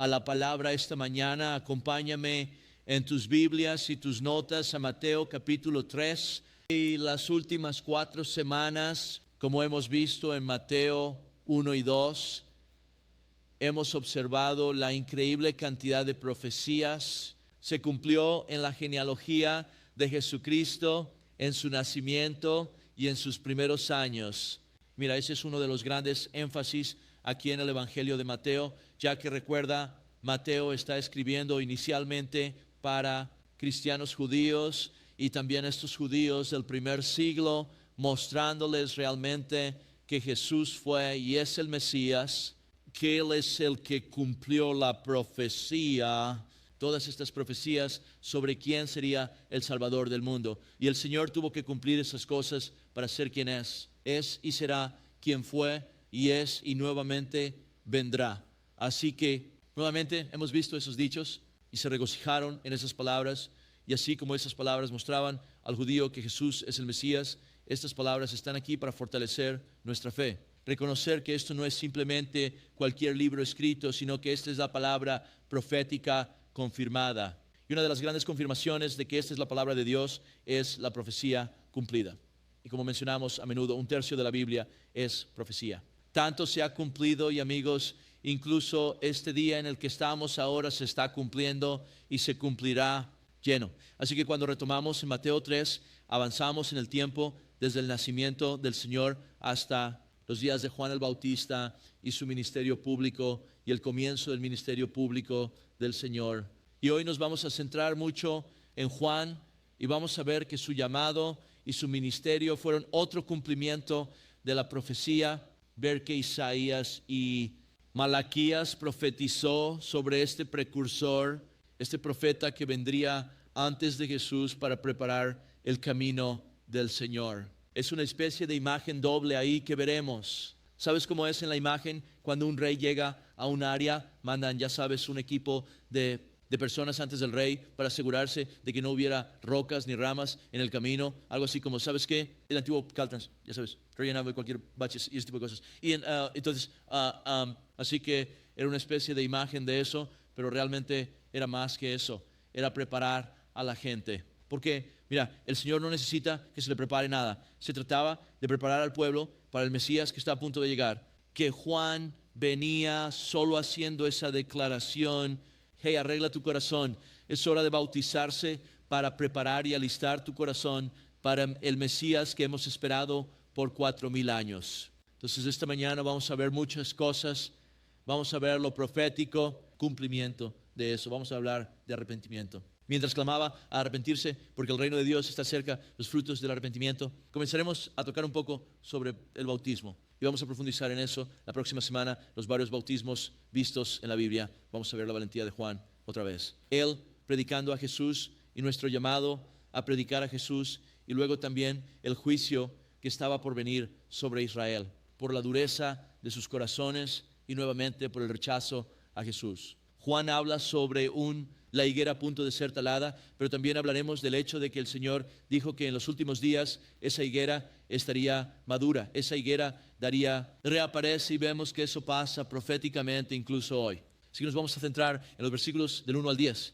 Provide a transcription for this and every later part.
a la palabra esta mañana. Acompáñame en tus Biblias y tus notas a Mateo capítulo 3. Y las últimas 4 semanas, como hemos visto en Mateo 1 y 2, hemos observado la increíble cantidad de profecías. Se cumplió en la genealogía de Jesucristo, en su nacimiento y en sus primeros años. Mira, ese es uno de los grandes énfasis aquí en el Evangelio de Mateo, ya que recuerda, Mateo está escribiendo inicialmente para cristianos judíos y también estos judíos del primer siglo, mostrándoles realmente que Jesús fue y es el Mesías, que Él es el que cumplió la profecía, todas estas profecías sobre quién sería el Salvador del mundo. Y el Señor tuvo que cumplir esas cosas para ser quien es y será quien fue y es y nuevamente vendrá. Así que nuevamente hemos visto esos dichos y se regocijaron en esas palabras. Y así como esas palabras mostraban al judío que Jesús es el Mesías, estas palabras están aquí para fortalecer nuestra fe. Reconocer que esto no es simplemente cualquier libro escrito, sino que esta es la palabra profética confirmada. Y una de las grandes confirmaciones de que esta es la palabra de Dios es la profecía cumplida. Y como mencionamos a menudo, 1/3 de la Biblia es profecía. Tanto se ha cumplido, y amigos, incluso este día en el que estamos ahora se está cumpliendo y se cumplirá lleno. Así que cuando retomamos en Mateo 3, avanzamos en el tiempo desde el nacimiento del Señor hasta los días de Juan el Bautista y su ministerio público y el comienzo del ministerio público del Señor. Y hoy nos vamos a centrar mucho en Juan y vamos a ver que su llamado y su ministerio fueron otro cumplimiento de la profecía. Ver que Isaías y Malaquías profetizó sobre este precursor, este profeta que vendría antes de Jesús para preparar el camino del Señor. Es una especie de imagen doble ahí que veremos. ¿Sabes cómo es en la imagen? Cuando un rey llega a un área, mandan, ya sabes, un equipo de personas antes del rey para asegurarse de que no hubiera rocas ni ramas en el camino. Algo así como, ¿sabes qué? El antiguo Caltrans, ya sabes, rellenado de cualquier baches y ese tipo de cosas. Y así que era una especie de imagen de eso, pero realmente era más que eso. Era preparar a la gente. Porque, mira, el Señor no necesita que se le prepare nada. Se trataba de preparar al pueblo para el Mesías que está a punto de llegar. Que Juan venía solo haciendo esa declaración: hey, arregla tu corazón. Es hora de bautizarse para preparar y alistar tu corazón para el Mesías que hemos esperado por 4,000 años. Entonces esta mañana vamos a ver muchas cosas. Vamos a ver lo profético, cumplimiento de eso. Vamos a hablar de arrepentimiento. Mientras clamaba a arrepentirse porque el reino de Dios está cerca, los frutos del arrepentimiento, comenzaremos a tocar un poco sobre el bautismo. Y vamos a profundizar en eso la próxima semana, los varios bautismos vistos en la Biblia. Vamos a ver la valentía de Juan otra vez. Él predicando a Jesús y nuestro llamado a predicar a Jesús, y luego también el juicio que estaba por venir sobre Israel por la dureza de sus corazones y nuevamente por el rechazo a Jesús. Juan habla sobre la higuera a punto de ser talada, pero también hablaremos del hecho de que el Señor dijo que en los últimos días esa higuera estaría madura, esa higuera reaparece, y vemos que eso pasa proféticamente incluso hoy. Así que nos vamos a centrar en los versículos del 1 al 10,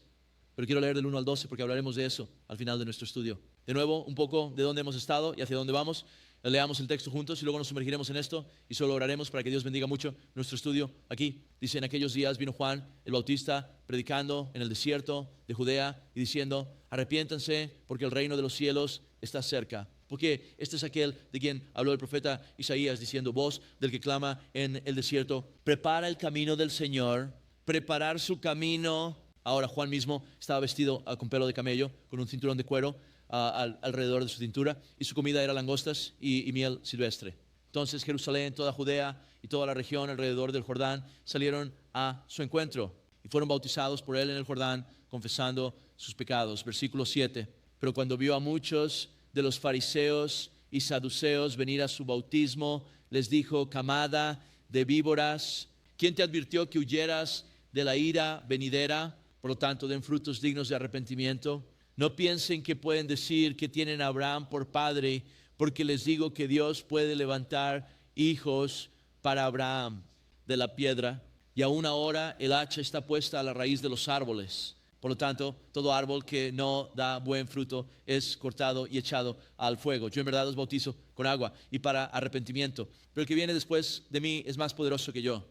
pero quiero leer del 1 al 12 porque hablaremos de eso al final de nuestro estudio. De nuevo, un poco de dónde hemos estado y hacia dónde vamos. Leamos el texto juntos y luego nos sumergiremos en esto y solo oraremos para que Dios bendiga mucho nuestro estudio aquí. Dice: en aquellos días vino Juan el Bautista predicando en el desierto de Judea y diciendo: arrepiéntanse porque el reino de los cielos está cerca. Porque este es aquel de quien habló el profeta Isaías diciendo: voz del que clama en el desierto, prepara el camino del Señor. Preparar su camino. Ahora Juan mismo estaba vestido con pelo de camello, con un cinturón de cuero alrededor de su cintura, y su comida era langostas y miel silvestre. Entonces Jerusalén, toda Judea y toda la región alrededor del Jordán salieron a su encuentro y fueron bautizados por él en el Jordán, confesando sus pecados. Versículo 7. Pero cuando vio a muchos de los fariseos y saduceos venir a su bautismo, les dijo: camada de víboras, ¿quién te advirtió que huyeras de la ira venidera? Por lo tanto, den frutos dignos de arrepentimiento. No piensen que pueden decir que tienen a Abraham por padre, porque les digo que Dios puede levantar hijos para Abraham de la piedra. y aún ahora el hacha está puesta a la raíz de los árboles. Por lo tanto, todo árbol que no da buen fruto es cortado y echado al fuego. Yo en verdad os bautizo con agua y para arrepentimiento, pero el que viene después de mí es más poderoso que yo,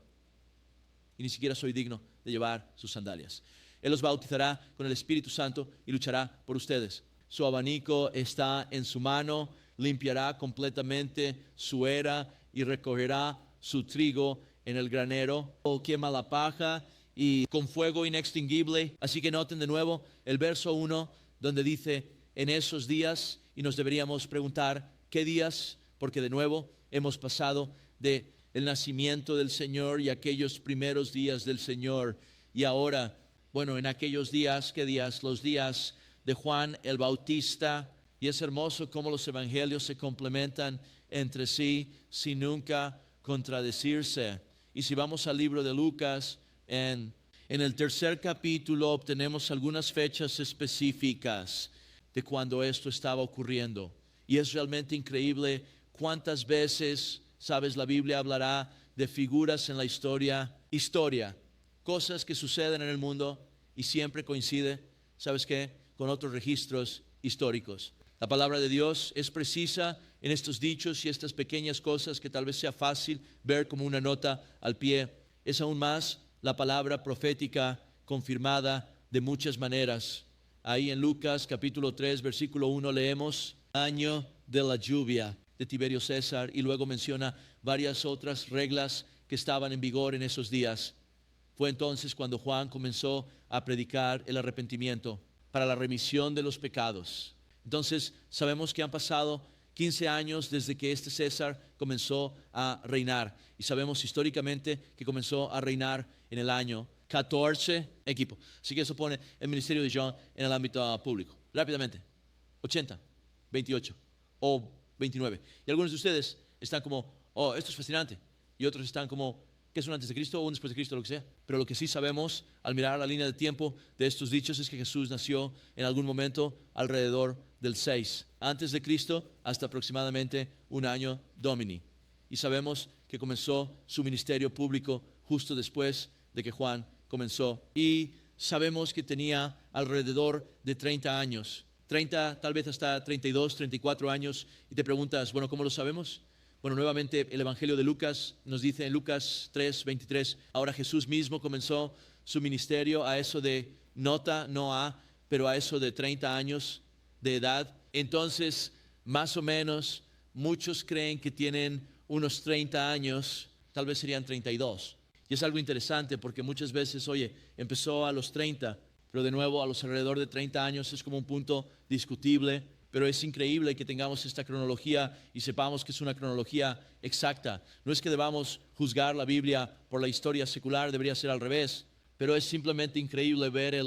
y ni siquiera soy digno de llevar sus sandalias. Él los bautizará con el Espíritu Santo y luchará por ustedes. Su abanico está en su mano, limpiará completamente su era y recogerá su trigo en el granero, o quema la paja y con fuego inextinguible. Así que noten de nuevo el verso 1 donde dice en esos días, y nos deberíamos preguntar ¿qué días? Porque de nuevo hemos pasado de el nacimiento del Señor y aquellos primeros días del Señor, y ahora, bueno, en aquellos días, ¿qué días? Los días de Juan el Bautista. Y es hermoso cómo los evangelios se complementan entre sí sin nunca contradecirse. Y si vamos al libro de Lucas, en el tercer capítulo obtenemos algunas fechas específicas de cuando esto estaba ocurriendo. Y es realmente increíble cuántas veces, sabes, la Biblia hablará de figuras en la historia, cosas que suceden en el mundo y siempre coincide, ¿sabes qué? Con otros registros históricos. La palabra de Dios es precisa en estos dichos y estas pequeñas cosas que tal vez sea fácil ver como una nota al pie. Es aún más la palabra profética confirmada de muchas maneras. Ahí en Lucas capítulo 3 versículo 1 leemos año de la lluvia de Tiberio César, y luego menciona varias otras reglas que estaban en vigor en esos días. Fue entonces cuando Juan comenzó a predicar el arrepentimiento para la remisión de los pecados. Entonces sabemos que han pasado 15 años desde que este César comenzó a reinar, y sabemos históricamente que comenzó a reinar en el año 14 equipo. Así que eso pone el ministerio de John en el ámbito público. Rápidamente, 80, 28 o 29. Y algunos de ustedes están como, oh, esto es fascinante. Y otros están como, ¿qué es un antes de Cristo o un después de Cristo? Lo que sea. Pero lo que sí sabemos al mirar la línea de tiempo de estos dichos es que Jesús nació en algún momento alrededor del 6 antes de Cristo hasta aproximadamente un año Domini. Y sabemos que comenzó su ministerio público justo después de que Juan comenzó. Y sabemos que tenía alrededor de 30 años. 30, tal vez hasta 32, 34 años. Y te preguntas, bueno, ¿cómo lo sabemos? Bueno, nuevamente el Evangelio de Lucas nos dice en Lucas 3, 23, ahora Jesús mismo comenzó su ministerio a eso de pero a eso de 30 años de edad. Entonces, más o menos, muchos creen que tienen unos 30 años, tal vez serían 32. Y es algo interesante porque muchas veces, oye, empezó a los 30, pero de nuevo a los alrededor de 30 años es como un punto discutible. Pero es increíble que tengamos esta cronología y sepamos que es una cronología exacta. No es que debamos juzgar la Biblia por la historia secular, debería ser al revés. Pero es simplemente increíble ver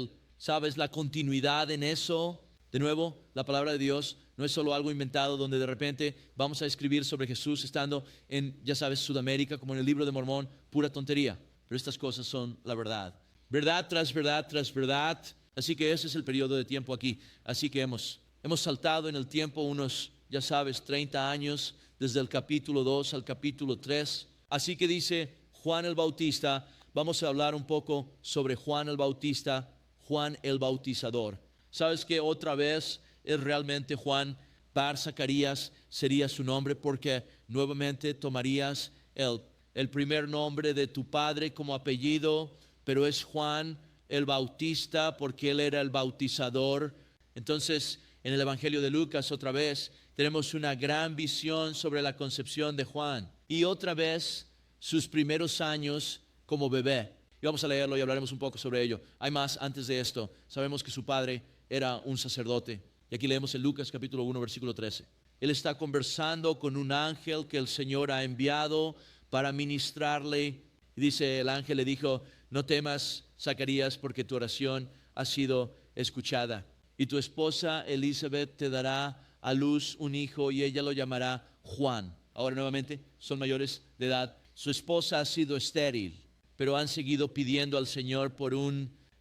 la continuidad en eso. De nuevo, la palabra de Dios no es solo algo inventado donde de repente vamos a escribir sobre Jesús estando en, ya sabes, Sudamérica, como en el libro de Mormón, pura tontería. Pero estas cosas son la verdad. Verdad tras verdad tras verdad. Así que ese es el periodo de tiempo aquí. Así que hemos saltado en el tiempo unos, ya sabes, 30 años, desde el capítulo 2 al capítulo 3. Así que dice Juan el Bautista, vamos a hablar un poco sobre Juan el Bautista, Juan el Bautizador. ¿Sabes que otra vez es realmente Juan Bar Zacarías sería su nombre? Porque nuevamente tomarías el primer nombre de tu padre como apellido, pero es Juan el Bautista porque él era el bautizador. Entonces, en el Evangelio de Lucas otra vez tenemos una gran visión sobre la concepción de Juan y otra vez sus primeros años como bebé. Y vamos a leerlo y hablaremos un poco sobre ello. Hay más antes de esto. Sabemos que su padre era un sacerdote. Y aquí leemos en Lucas capítulo 1 versículo 13. Él está conversando con un ángel que el Señor ha enviado para ministrarle. Y dice, el ángel le dijo, no temas, Zacarías, porque tu oración ha sido escuchada. Y tu esposa Elizabeth te dará a luz un hijo y ella lo llamará Juan. Ahora nuevamente son mayores de edad. Su esposa ha sido estéril, pero han seguido pidiendo al Señor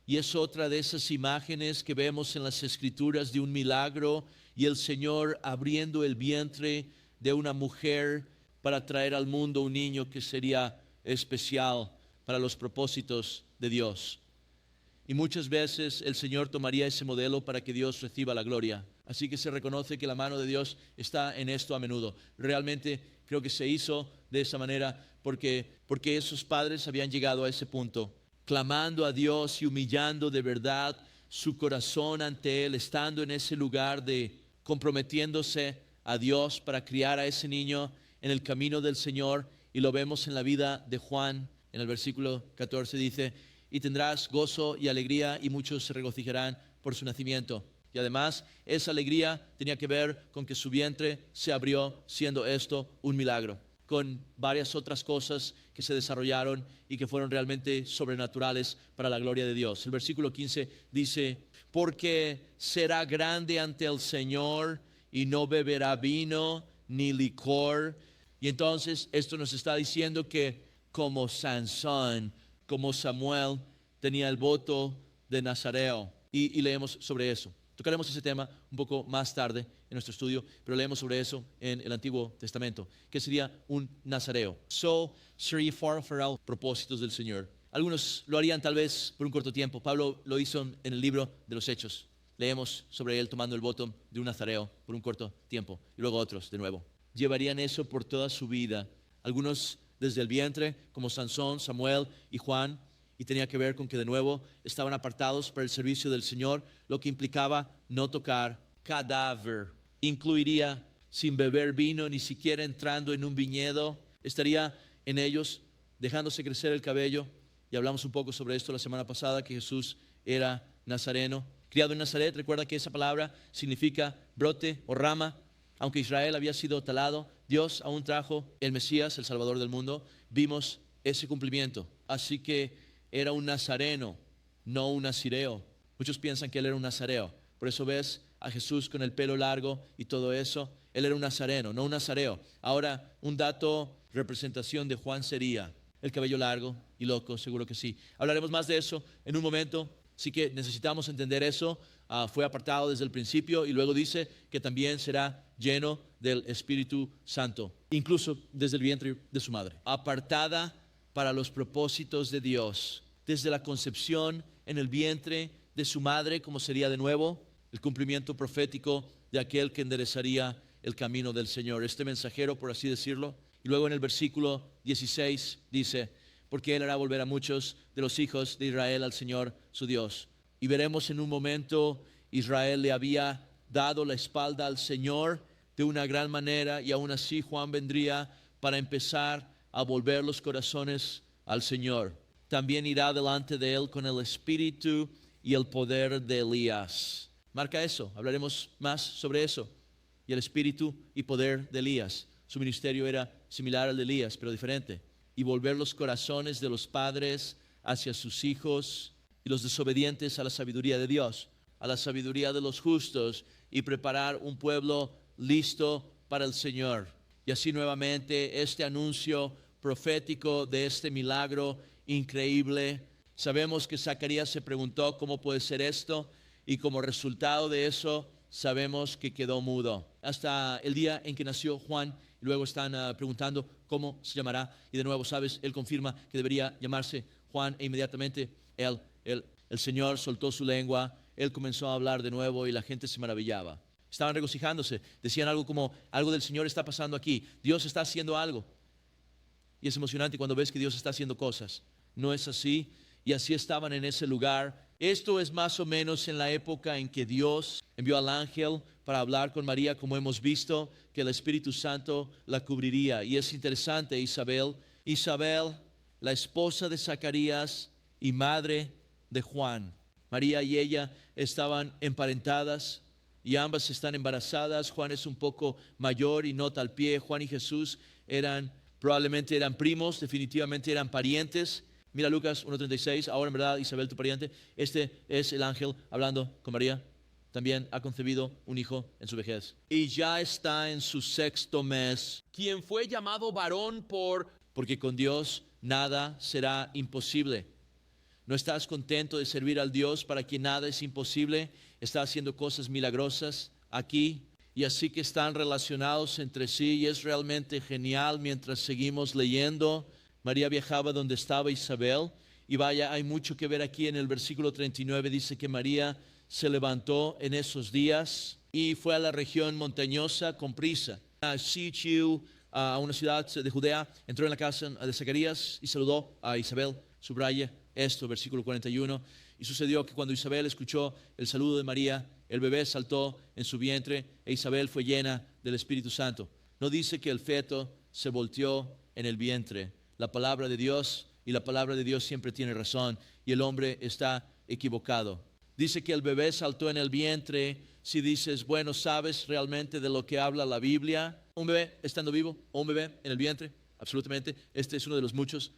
y es otra de esas imágenes que vemos en las Escrituras de un milagro y el Señor abriendo el vientre de una mujer para traer al mundo un niño que sería especial. para los propósitos de Dios. Y muchas veces el Señor tomaría ese modelo para que Dios reciba la gloria. Así que se reconoce que la mano de Dios está en esto a menudo. Realmente creo que se hizo de esa manera porque esos padres habían llegado a ese punto, clamando a Dios y humillando de verdad su corazón ante Él, estando en ese lugar de comprometiéndose a Dios para criar a ese niño en el camino del Señor. Y lo vemos en la vida de Juan. En el versículo 14 dice: y tendrás gozo y alegría, y muchos se regocijarán por su nacimiento. Y además, esa alegría tenía que ver con que su vientre se abrió, siendo esto un milagro, con varias otras cosas que se desarrollaron y que fueron realmente sobrenaturales para la gloria de Dios. El versículo 15 dice: porque será grande ante el Señor y no beberá vino ni licor. Y entonces esto nos está diciendo que como Sansón, como Samuel, tenía el voto de Nazareo. Y leemos sobre eso. Tocaremos ese tema un poco más tarde en nuestro estudio, pero leemos sobre eso en el Antiguo Testamento. ¿Qué sería un nazareo? Sería para los propósitos del Señor. Algunos lo harían tal vez por un corto tiempo. Pablo lo hizo en el libro de los Hechos. Leemos sobre él tomando el voto de un nazareo por un corto tiempo. Y luego otros de nuevo. Llevarían eso por toda su vida. Algunos desde el vientre, como Sansón, Samuel y Juan, y tenía que ver con que de nuevo estaban apartados para el servicio del Señor, lo que implicaba no tocar cadáver. Incluiría sin beber vino, ni siquiera entrando en un viñedo. Estaría en ellos dejándose crecer el cabello, y hablamos un poco sobre esto la semana pasada, que Jesús era nazareno, criado en Nazaret. Recuerda que esa palabra significa brote o rama. Aunque Israel había sido talado, Dios aún trajo el Mesías, el Salvador del mundo. Vimos ese cumplimiento. Así que era un nazareno, no un nazireo. Muchos piensan que él era un nazareo. Por eso ves a Jesús con el pelo largo y todo eso. Él era un nazareno, no un nazareo. Ahora, un dato, representación de Juan sería el cabello largo y loco, seguro que sí. Hablaremos más de eso en un momento. Así que necesitamos entender eso. Fue apartado desde el principio, y luego dice que también será lleno del Espíritu Santo, incluso desde el vientre de su madre. Apartada para los propósitos de Dios, desde la concepción en el vientre de su madre, como sería de nuevo el cumplimiento profético de aquel que enderezaría el camino del Señor. Este mensajero, por así decirlo. Y luego en el versículo 16 dice: porque Él hará volver a muchos de los hijos de Israel al Señor su Dios. Y veremos en un momento, Israel le había dado la espalda al Señor de una gran manera, y aún así Juan vendría para empezar a volver los corazones al Señor. También irá delante de Él con el espíritu y el poder de Elías. Marca eso, hablaremos más sobre eso. Y el espíritu y poder de Elías. Su ministerio era similar al de Elías, pero diferente. Y volver los corazones de los padres hacia sus hijos, y los desobedientes a la sabiduría de Dios, a la sabiduría de los justos, y preparar un pueblo listo para el Señor. Y así nuevamente este anuncio profético de este milagro increíble. Sabemos que Zacarías se preguntó cómo puede ser esto, y como resultado de eso sabemos que quedó mudo hasta el día en que nació Juan. Y luego están preguntando cómo se llamará, y de nuevo, sabes, él confirma que debería llamarse Juan, e inmediatamente el Señor soltó su lengua, él comenzó a hablar de nuevo, y la gente se maravillaba. Estaban regocijándose, decían algo como: algo del Señor está pasando aquí, Dios está haciendo algo. Y es emocionante cuando ves que Dios está haciendo cosas. No es así, y así estaban en ese lugar. Esto es más o menos en la época en que Dios envió al ángel para hablar con María, como hemos visto, que el Espíritu Santo la cubriría. Y es interesante, Isabel, la esposa de Zacarías y madre de Juan. María y ella estaban emparentadas, y ambas están embarazadas. Juan es un poco mayor y nota al pie. Juan y Jesús probablemente eran primos, definitivamente eran parientes. Mira Lucas 1:36, ahora en verdad, Isabel, tu pariente. Este es el ángel hablando con María. También ha concebido un hijo en su vejez, y ya está en su 6º mes, quien fue llamado varón porque con Dios nada será imposible. ¿No estás contento de servir al Dios para quien nada es imposible? Está haciendo cosas milagrosas aquí, y así que están relacionados entre sí, y es realmente genial mientras seguimos leyendo María viajaba donde estaba Isabel. Y vaya, hay mucho que ver aquí en el versículo 39. Dice que María se levantó en esos días y fue a la región montañosa con prisa. A Sichiu, a una ciudad de Judea, entró en la casa de Zacarías y saludó a Isabel. Subraya esto, versículo 41. Y sucedió que cuando Isabel escuchó el saludo de María, el bebé saltó en su vientre e Isabel fue llena del Espíritu Santo. No dice que el feto se volteó en el vientre. La palabra de Dios y la palabra de Dios siempre tiene razón y el hombre está equivocado. Dice que el bebé saltó en el vientre. Si dices, bueno, ¿sabes realmente de lo que habla la Biblia? ¿Un bebé estando vivo o un bebé en el vientre? Absolutamente. Este es uno de los muchos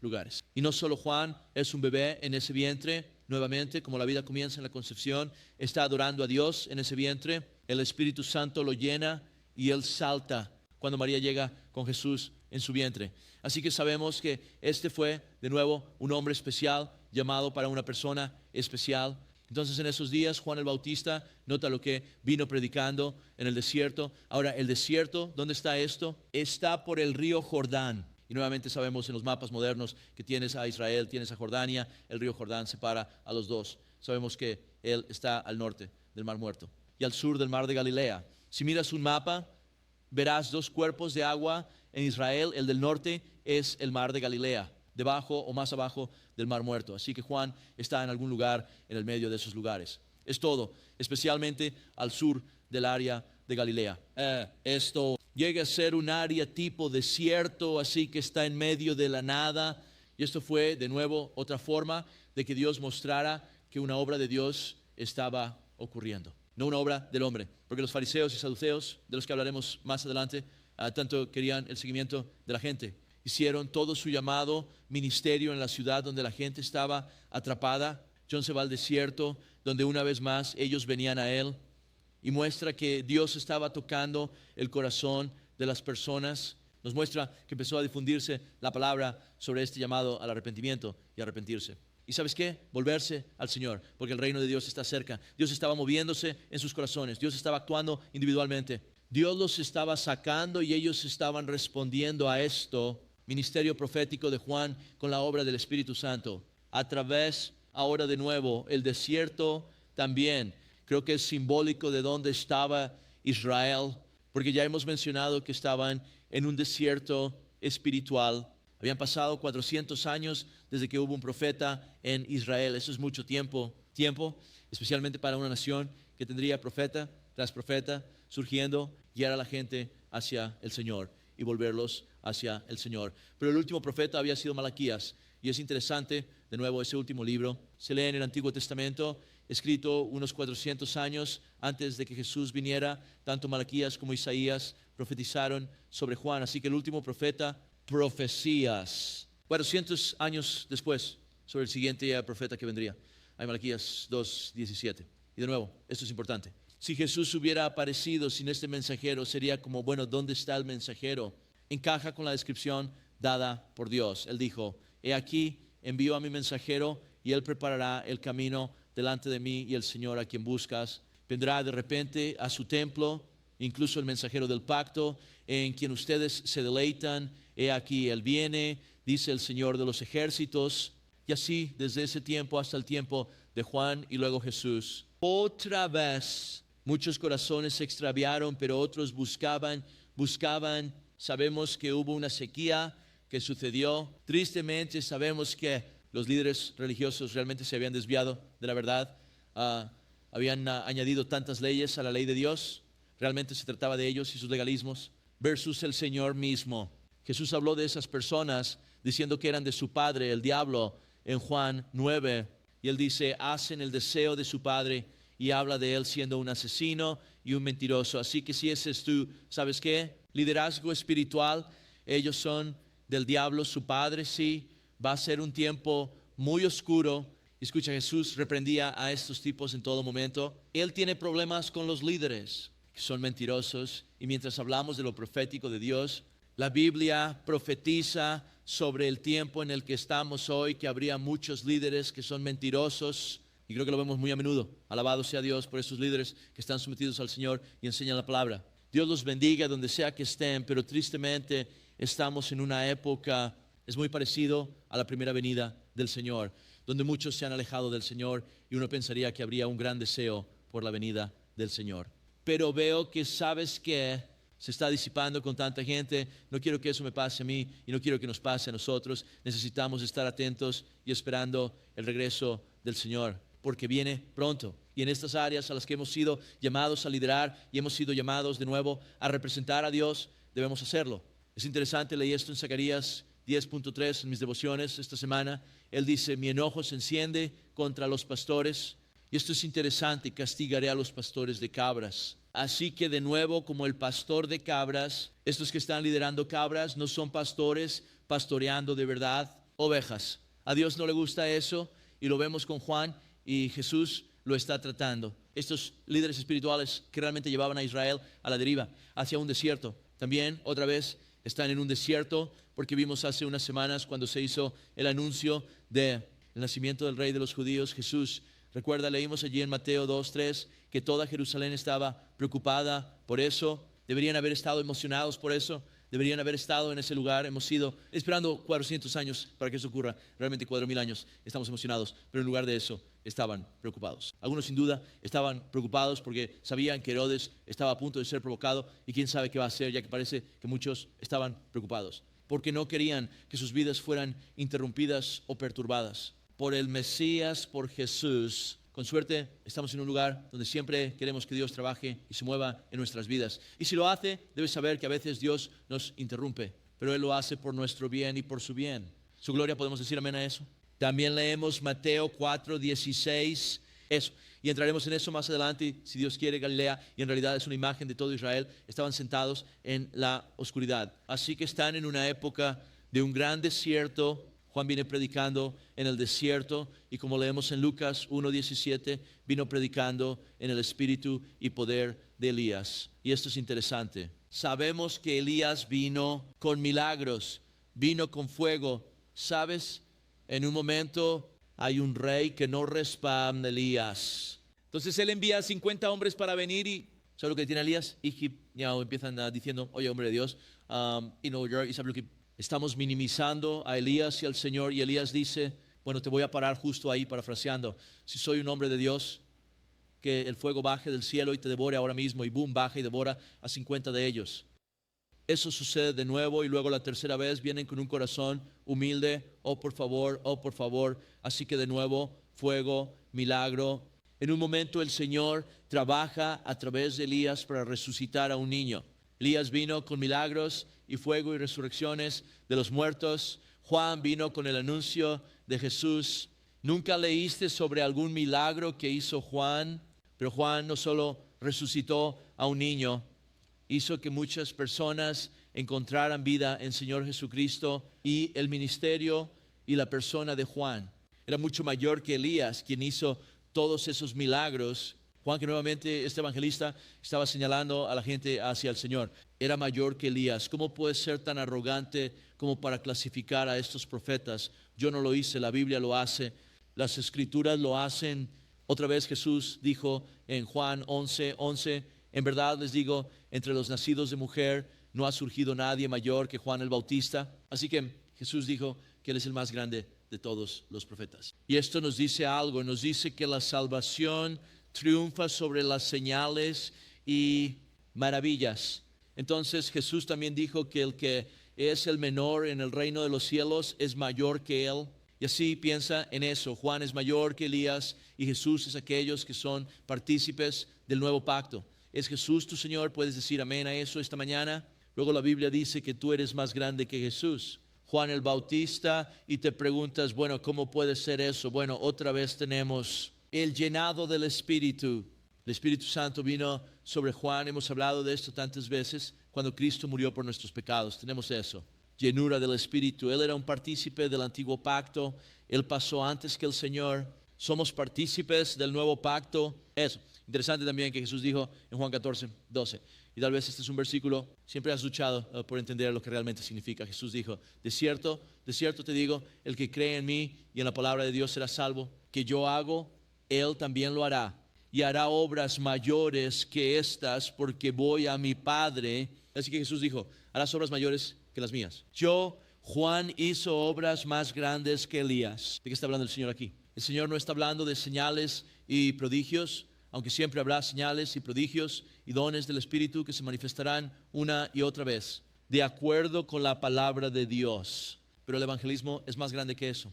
lugares. Y no solo Juan es un bebé en ese vientre. Nuevamente, como la vida comienza en la concepción, está adorando a Dios en ese vientre. El Espíritu Santo lo llena y él salta cuando María llega con Jesús en su vientre. Así que sabemos que este fue de nuevo un hombre especial llamado para una persona especial. Entonces en esos días Juan el Bautista, nota lo que vino predicando en el desierto. Ahora el desierto, ¿dónde está esto? Está por el río Jordán. Y nuevamente sabemos en los mapas modernos que tienes a Israel, tienes a Jordania, el río Jordán separa a los dos. Sabemos que él está al norte del Mar Muerto y al sur del Mar de Galilea. Si miras un mapa, verás dos cuerpos de agua en Israel. El del norte es el Mar de Galilea, debajo o más abajo del Mar Muerto. Así que Juan está en algún lugar en el medio de esos lugares. Es todo, especialmente al sur del área de Galilea. Esto llega a ser un área tipo desierto, así que está en medio de la nada. Y esto fue, de nuevo, otra forma de que Dios mostrara que una obra de Dios estaba ocurriendo. No una obra del hombre, porque los fariseos y saduceos, de los que hablaremos más adelante, tanto querían el seguimiento de la gente. Hicieron todo su llamado ministerio en la ciudad donde la gente estaba atrapada. John se va al desierto, donde una vez más ellos venían a él, y muestra que Dios estaba tocando el corazón de las personas. Nos muestra que empezó a difundirse la palabra sobre este llamado al arrepentimiento y arrepentirse. ¿Y sabes qué? Volverse al Señor, porque el reino de Dios está cerca. Dios estaba moviéndose en sus corazones. Dios estaba actuando individualmente. Dios los estaba sacando y ellos estaban respondiendo a esto. Ministerio profético de Juan con la obra del Espíritu Santo. A través, ahora de nuevo, el desierto también. Creo que es simbólico de dónde estaba Israel, porque ya hemos mencionado que estaban en un desierto espiritual. Habían pasado 400 años desde que hubo un profeta en Israel. Eso es mucho tiempo, especialmente para una nación que tendría profeta tras profeta surgiendo, guiar a la gente hacia el Señor y volverlos hacia el Señor. Pero el último profeta había sido Malaquías. Y es interesante, de nuevo, ese último libro se lee en el Antiguo Testamento, escrito unos 400 años antes de que Jesús viniera. Tanto Malaquías como Isaías profetizaron sobre Juan. Así que el último profeta, profecías 400 años después sobre el siguiente profeta que vendría. Hay Malaquías 2:17. Y de nuevo, esto es importante. Si Jesús hubiera aparecido sin este mensajero, sería como, bueno, ¿dónde está el mensajero? Encaja con la descripción dada por Dios. Él dijo, he aquí, envío a mi mensajero y él preparará el camino delante de mí, y el Señor a quien buscas vendrá de repente a su templo, incluso el mensajero del pacto, en quien ustedes se deleitan. He aquí, él viene, dice el Señor de los ejércitos. Y así, desde ese tiempo hasta el tiempo de Juan y luego Jesús. Otra vez, muchos corazones se extraviaron, pero otros buscaban. Sabemos que hubo una sequía que sucedió. Tristemente sabemos que los líderes religiosos realmente se habían desviado de la verdad. Habían añadido tantas leyes a la ley de Dios. Realmente se trataba de ellos y sus legalismos versus el Señor mismo. Jesús habló de esas personas diciendo que eran de su padre, el diablo, en Juan 9. Y él dice, hacen el deseo de su padre, y habla de él siendo un asesino y un mentiroso. Así que si ese es tu, ¿sabes qué? Liderazgo espiritual, ellos son del diablo, su padre, sí. Va a ser un tiempo muy oscuro. Escucha, Jesús reprendía a estos tipos en todo momento. Él tiene problemas con los líderes, que son mentirosos. Y mientras hablamos de lo profético de Dios, la Biblia profetiza sobre el tiempo en el que estamos hoy, que habría muchos líderes que son mentirosos. Y creo que lo vemos muy a menudo. Alabado sea Dios por esos líderes que están sometidos al Señor y enseñan la palabra. Dios los bendiga donde sea que estén, pero tristemente estamos en una época, es muy parecido a la primera venida del Señor, donde muchos se han alejado del Señor y uno pensaría que habría un gran deseo por la venida del Señor. Pero veo que sabes que se está disipando con tanta gente. No quiero que eso me pase a mí y no quiero que nos pase a nosotros. Necesitamos estar atentos y esperando el regreso del Señor, porque viene pronto. Y en estas áreas a las que hemos sido llamados a liderar y hemos sido llamados de nuevo a representar a Dios, debemos hacerlo. Es interesante, leí esto en Zacarías 10.3 en mis devociones esta semana. Él dice: mi enojo se enciende contra los pastores. Y esto es interesante: castigaré a los pastores de cabras. Así que de nuevo, como el pastor de cabras, estos que están liderando cabras no son pastores pastoreando de verdad ovejas. A Dios no le gusta eso, y lo vemos con Juan, y Jesús lo está tratando. Estos líderes espirituales que realmente llevaban a Israel a la deriva, hacia un desierto. También, otra vez, están en un desierto, porque vimos hace unas semanas cuando se hizo el anuncio del nacimiento del Rey de los judíos, Jesús. Recuerda, leímos allí en Mateo 2:3 que toda Jerusalén estaba preocupada por eso. Deberían haber estado emocionados por eso. Deberían haber estado en ese lugar. Hemos ido esperando 400 años para que eso ocurra. Realmente 4,000 años estamos emocionados, pero en lugar de eso estaban preocupados. Algunos sin duda estaban preocupados porque sabían que Herodes estaba a punto de ser provocado y quién sabe qué va a hacer, ya que parece que muchos estaban preocupados porque no querían que sus vidas fueran interrumpidas o perturbadas por el Mesías, por Jesús. Con suerte estamos en un lugar donde siempre queremos que Dios trabaje y se mueva en nuestras vidas. Y si lo hace, debes saber que a veces Dios nos interrumpe, pero Él lo hace por nuestro bien y por su bien. Su gloria, ¿podemos decir amén a eso? También leemos Mateo 4:16, eso. Y entraremos en eso más adelante, si Dios quiere. Galilea, y en realidad es una imagen de todo Israel, estaban sentados en la oscuridad. Así que están en una época de un gran desierto. Juan viene predicando en el desierto, y como leemos en Lucas 1:17, vino predicando en el espíritu y poder de Elías. Y esto es interesante. Sabemos que Elías vino con milagros, vino con fuego. ¿Sabes? En un momento hay un rey que no respalda a Elías. Entonces él envía 50 hombres para venir, y ¿sabe lo que tiene Elías? Y ya empiezan diciendo: oye, hombre de Dios, y sabe lo que estamos minimizando a Elías y al Señor. Y Elías dice: bueno, te voy a parar justo ahí, parafraseando: si soy un hombre de Dios, que el fuego baje del cielo y te devore ahora mismo. Y boom, baja y devora a 50 de ellos. Eso sucede de nuevo, y luego la tercera vez vienen con un corazón humilde: oh por favor, oh por favor. Así que de nuevo, fuego, milagro. En un momento el Señor trabaja a través de Elías para resucitar a un niño. Elías vino con milagros y fuego y resurrecciones de los muertos. Juan vino con el anuncio de Jesús. ¿Nunca leíste sobre algún milagro que hizo Juan? Pero Juan no solo resucitó a un niño, hizo que muchas personas encontraran vida en Señor Jesucristo. Y el ministerio y la persona de Juan era mucho mayor que Elías, quien hizo todos esos milagros. Juan, que nuevamente este evangelista estaba señalando a la gente hacia el Señor, era mayor que Elías. ¿Cómo puede ser tan arrogante como para clasificar a estos profetas? Yo no lo hice, la Biblia lo hace, las Escrituras lo hacen. Otra vez Jesús dijo en Juan 11:11, en verdad les digo, entre los nacidos de mujer no ha surgido nadie mayor que Juan el Bautista. Así que Jesús dijo que Él es el más grande de todos los profetas. Y esto nos dice algo, nos dice que la salvación triunfa sobre las señales y maravillas. Entonces Jesús también dijo que el que es el menor en el reino de los cielos es mayor que Él. Y así piensa en eso. Juan es mayor que Elías, y Jesús es aquellos que son partícipes del nuevo pacto. ¿Es Jesús tu Señor? ¿Puedes decir amén a eso esta mañana? Luego la Biblia dice que tú eres más grande que Jesús, Juan el Bautista, y te preguntas, bueno, ¿cómo puede ser eso? Bueno, otra vez tenemos el llenado del Espíritu. El Espíritu Santo vino sobre Juan. Hemos hablado de esto tantas veces. Cuando Cristo murió por nuestros pecados, tenemos eso, llenura del Espíritu. Él era un partícipe del antiguo pacto. Él pasó antes que el Señor. Somos partícipes del nuevo pacto. Eso. Interesante también que Jesús dijo en Juan 14:12. Y tal vez este es un versículo, siempre has luchado por entender lo que realmente significa. Jesús dijo: de cierto te digo, el que cree en mí y en la palabra de Dios será salvo. Que yo hago, él también lo hará. Y hará obras mayores que estas, porque voy a mi Padre. Así que Jesús dijo: harás obras mayores que las mías. Yo, Juan, hizo obras más grandes que Elías. ¿De qué está hablando el Señor aquí? El Señor no está hablando de señales y prodigios, aunque siempre habrá señales y prodigios y dones del Espíritu que se manifestarán una y otra vez, de acuerdo con la palabra de Dios. Pero el evangelismo es más grande que eso.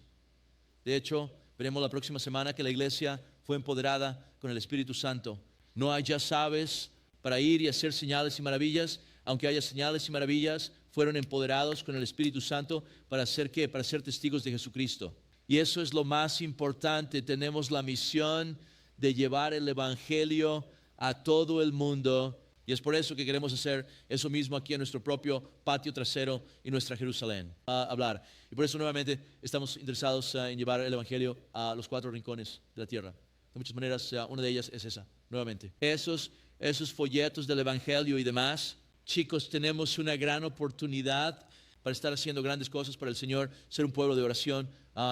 De hecho, veremos la próxima semana que la iglesia fue empoderada con el Espíritu Santo. No hay, ya sabes, para ir y hacer señales y maravillas, aunque haya señales y maravillas, fueron empoderados con el Espíritu Santo para hacer ¿qué? Para ser testigos de Jesucristo. Y eso es lo más importante. Tenemos la misión de llevar el evangelio a todo el mundo. Y es por eso que queremos hacer eso mismo aquí en nuestro propio patio trasero y nuestra Jerusalén. Hablar. Y por eso nuevamente estamos interesados en llevar el evangelio a los 4 rincones de la tierra. De muchas maneras, una de ellas es esa, nuevamente. Esos folletos del evangelio y demás, chicos, tenemos una gran oportunidad para estar haciendo grandes cosas para el Señor, ser un pueblo de oración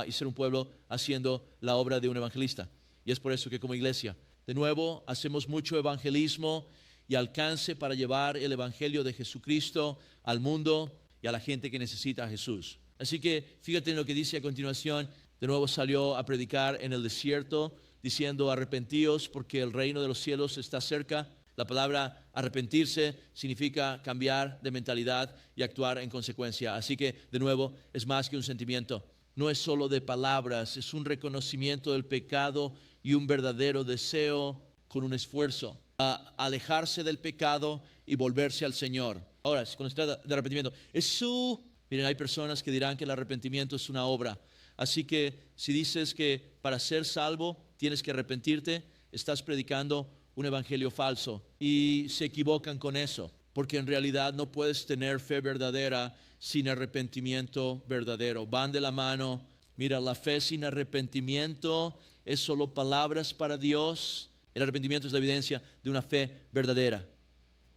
y ser un pueblo haciendo la obra de un evangelista. Y es por eso que como iglesia, de nuevo, hacemos mucho evangelismo y alcance para llevar el evangelio de Jesucristo al mundo y a la gente que necesita a Jesús. Así que fíjate en lo que dice a continuación. De nuevo salió a predicar en el desierto, diciendo: arrepentíos porque el reino de los cielos está cerca. La palabra arrepentirse significa cambiar de mentalidad y actuar en consecuencia. Así que, de nuevo, es más que un sentimiento. No es solo de palabras, es un reconocimiento del pecado y un verdadero deseo con un esfuerzo a alejarse del pecado y volverse al Señor. Ahora, cuando se trata de arrepentimiento, miren, hay personas que dirán que el arrepentimiento es una obra. Así que si dices que para ser salvo tienes que arrepentirte, estás predicando un evangelio falso y se equivocan con eso, porque en realidad no puedes tener fe verdadera sin arrepentimiento verdadero. Van de la mano. Mira, la fe sin arrepentimiento es solo palabras para Dios. El arrepentimiento es la evidencia de una fe verdadera.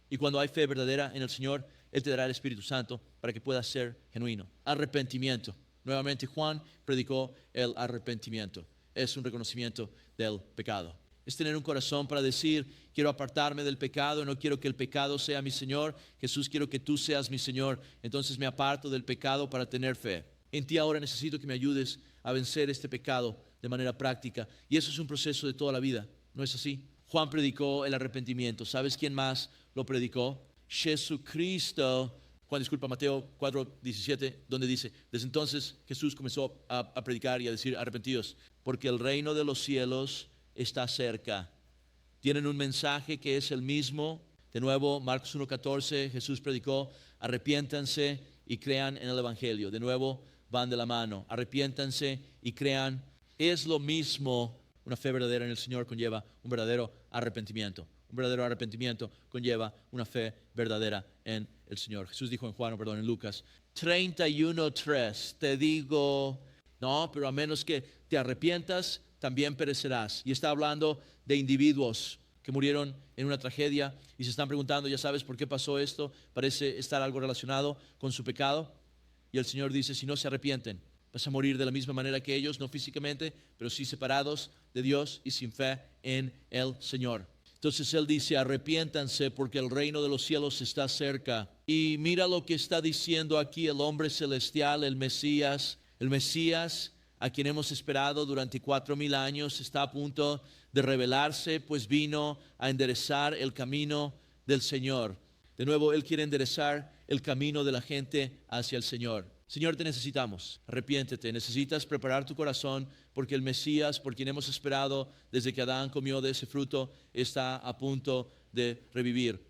Y cuando hay fe verdadera en el Señor, Él te dará el Espíritu Santo para que puedas ser genuino. Arrepentimiento. Nuevamente Juan predicó el arrepentimiento. Es un reconocimiento del pecado. Es tener un corazón para decir: quiero apartarme del pecado, no quiero que el pecado sea mi Señor. Jesús, quiero que tú seas mi Señor. Entonces me aparto del pecado para tener fe. En ti ahora necesito que me ayudes a vencer este pecado de manera práctica. Y eso es un proceso de toda la vida, ¿no es así? Juan predicó el arrepentimiento. ¿Sabes quién más lo predicó? Jesucristo. Mateo 4:17, donde dice: desde entonces Jesús comenzó a predicar y a decir: arrepentidos, porque el reino de los cielos está cerca. Tienen un mensaje que es el mismo. De nuevo, Marcos 1:14, Jesús predicó: arrepiéntanse y crean en el evangelio. De nuevo, van de la mano. Arrepiéntanse y crean. Es lo mismo. Una fe verdadera en el Señor conlleva un verdadero arrepentimiento. Un verdadero arrepentimiento conlleva una fe verdadera en el Señor. Jesús dijo en Lucas 31:3, te digo, no, pero a menos que te arrepientas, también perecerás. Y está hablando de individuos que murieron en una tragedia y se están preguntando: ya sabes por qué pasó esto, parece estar algo relacionado con su pecado. Y el Señor dice: si no se arrepienten, vas a morir de la misma manera que ellos, no físicamente, pero sí separados de Dios y sin fe en el Señor. Entonces Él dice: arrepiéntanse porque el reino de los cielos está cerca. Y mira lo que está diciendo aquí el hombre celestial, el Mesías a quien hemos esperado durante 4,000 años, está a punto de revelarse, pues vino a enderezar el camino del Señor. De nuevo, Él quiere enderezar el camino de la gente hacia el Señor. Señor, te necesitamos. Arrepiéntete. Necesitas preparar tu corazón porque el Mesías, por quien hemos esperado desde que Adán comió de ese fruto, está a punto de revivir.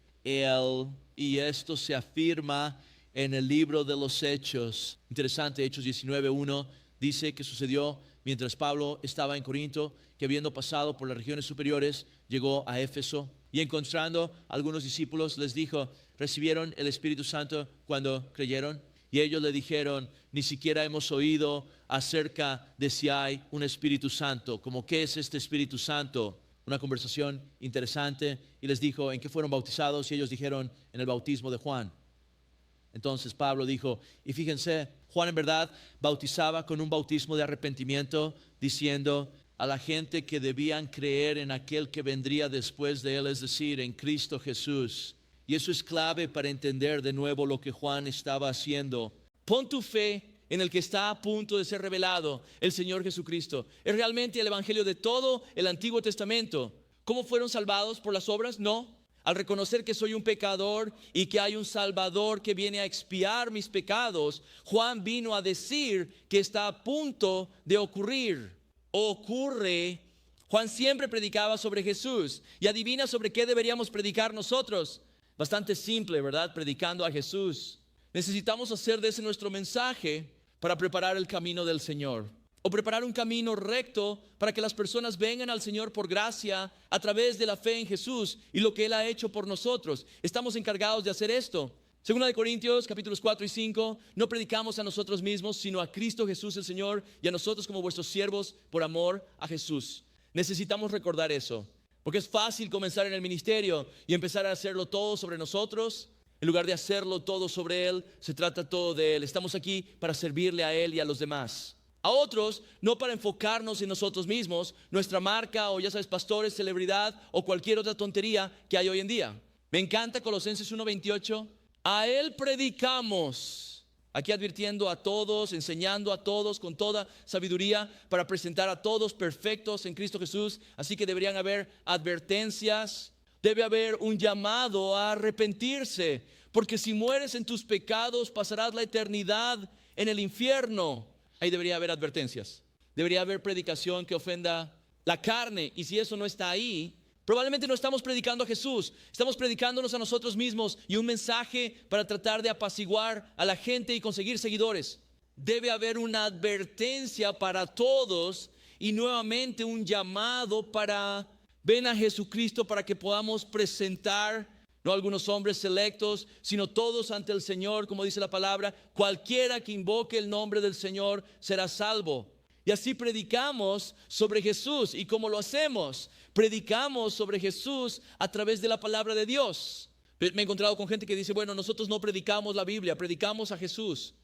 Y esto se afirma en el libro de los Hechos. Interesante, Hechos 19:1 dice que sucedió mientras Pablo estaba en Corinto, que habiendo pasado por las regiones superiores, llegó a Éfeso y encontrando a algunos discípulos les dijo: ¿recibieron el Espíritu Santo cuando creyeron? Y ellos le dijeron: ni siquiera hemos oído acerca de si hay un Espíritu Santo. ¿Cómo qué es este Espíritu Santo? Una conversación interesante. Y les dijo: ¿en qué fueron bautizados? Y ellos dijeron: en el bautismo de Juan. Entonces Pablo dijo: y fíjense, Juan en verdad bautizaba con un bautismo de arrepentimiento, diciendo a la gente que debían creer en aquel que vendría después de él, es decir, en Cristo Jesús. Y eso es clave para entender de nuevo lo que Juan estaba haciendo. Pon tu fe en el que está a punto de ser revelado, el Señor Jesucristo. Es realmente el evangelio de todo el Antiguo Testamento. ¿Cómo fueron salvados? ¿Por las obras? No. Al reconocer que soy un pecador y que hay un Salvador que viene a expiar mis pecados, Juan vino a decir que está a punto de ocurrir. Ocurre. Juan siempre predicaba sobre Jesús. Y adivina sobre qué deberíamos predicar nosotros. Bastante simple, ¿verdad? Predicando a Jesús. Necesitamos hacer de ese nuestro mensaje para preparar el camino del Señor. O preparar un camino recto para que las personas vengan al Señor por gracia a través de la fe en Jesús y lo que Él ha hecho por nosotros. Estamos encargados de hacer esto. Segunda de Corintios, capítulos 4 y 5, no predicamos a nosotros mismos, sino a Cristo Jesús el Señor y a nosotros como vuestros siervos por amor a Jesús. Necesitamos recordar eso, porque es fácil comenzar en el ministerio y empezar a hacerlo todo sobre nosotros. En lugar de hacerlo todo sobre Él, se trata todo de Él. Estamos aquí para servirle a Él y a los demás. A otros, no para enfocarnos en nosotros mismos, nuestra marca o ya sabes, pastores, celebridad o cualquier otra tontería que hay hoy en día. Me encanta Colosenses 1:28. A Él predicamos. Aquí advirtiendo a todos, enseñando a todos con toda sabiduría para presentar a todos perfectos en Cristo Jesús. Así que deberían haber advertencias. Debe haber un llamado a arrepentirse, porque si mueres en tus pecados pasarás la eternidad en el infierno. Ahí debería haber advertencias. Debería haber predicación que ofenda la carne. Y si eso no está ahí, probablemente no estamos predicando a Jesús. Estamos predicándonos a nosotros mismos y un mensaje para tratar de apaciguar a la gente y conseguir seguidores. Debe haber una advertencia para todos y nuevamente un llamado para ven a Jesucristo para que podamos presentar, no algunos hombres selectos, sino todos ante el Señor, como dice la palabra. Cualquiera que invoque el nombre del Señor será salvo. Y así predicamos sobre Jesús. ¿Y cómo lo hacemos? Predicamos sobre Jesús a través de la palabra de Dios. Me he encontrado con gente que dice, bueno, nosotros no predicamos la Biblia, predicamos a Jesús.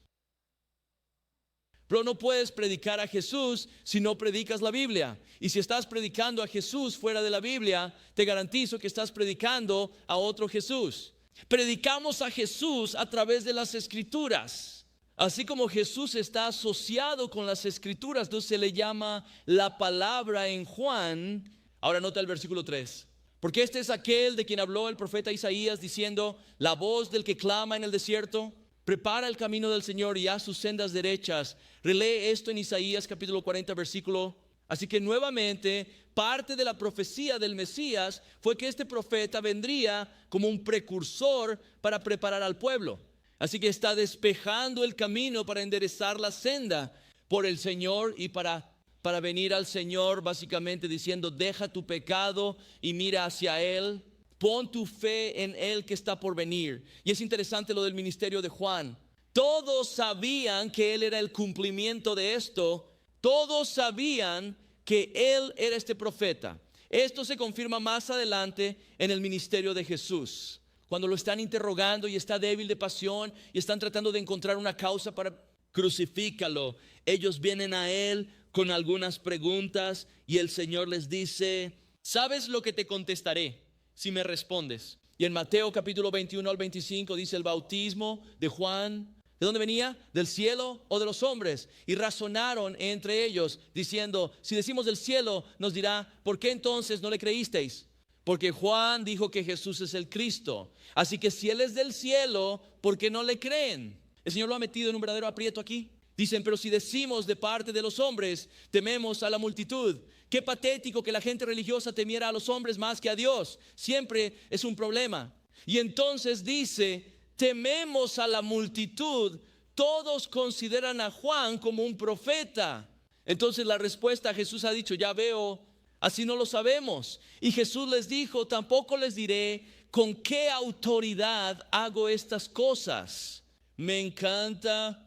Pero no puedes predicar a Jesús si no predicas la Biblia. Y si estás predicando a Jesús fuera de la Biblia, te garantizo que estás predicando a otro Jesús. Predicamos a Jesús a través de las Escrituras. Así como Jesús está asociado con las Escrituras, entonces se le llama la palabra en Juan. Ahora nota el versículo 3. Porque este es aquel de quien habló el profeta Isaías diciendo, la voz del que clama en el desierto, prepara el camino del Señor y haz sus sendas derechas. Relee esto en Isaías capítulo 40 versículo. Así que nuevamente parte de la profecía del Mesías fue que este profeta vendría como un precursor para preparar al pueblo. Así que está despejando el camino para enderezar la senda por el Señor y para venir al Señor, básicamente diciendo, deja tu pecado y mira hacia Él. Pon tu fe en Él que está por venir. Y es interesante lo del ministerio de Juan. Todos sabían que Él era el cumplimiento de esto. Todos sabían que Él era este profeta. Esto se confirma más adelante en el ministerio de Jesús. Cuando lo están interrogando y está débil de pasión y están tratando de encontrar una causa para crucifícalo. Ellos vienen a Él con algunas preguntas y el Señor les dice, ¿sabes lo que te contestaré si me respondes? Y en Mateo capítulo 21 al 25 dice el bautismo de Juan, ¿de dónde venía? ¿Del cielo o de los hombres? Y razonaron entre ellos diciendo, si decimos del cielo, nos dirá, ¿por qué entonces no le creísteis? Porque Juan dijo que Jesús es el Cristo. Así que si Él es del cielo, ¿por qué no le creen? El Señor lo ha metido en un verdadero aprieto aquí. Dicen, pero si decimos de parte de los hombres, tememos a la multitud. Qué patético que la gente religiosa temiera a los hombres más que a Dios. Siempre es un problema. Y entonces dice, tememos a la multitud. Todos consideran a Juan como un profeta. Entonces la respuesta a Jesús ha dicho, ya veo, así no lo sabemos. Y Jesús les dijo, tampoco les diré con qué autoridad hago estas cosas. Me encanta.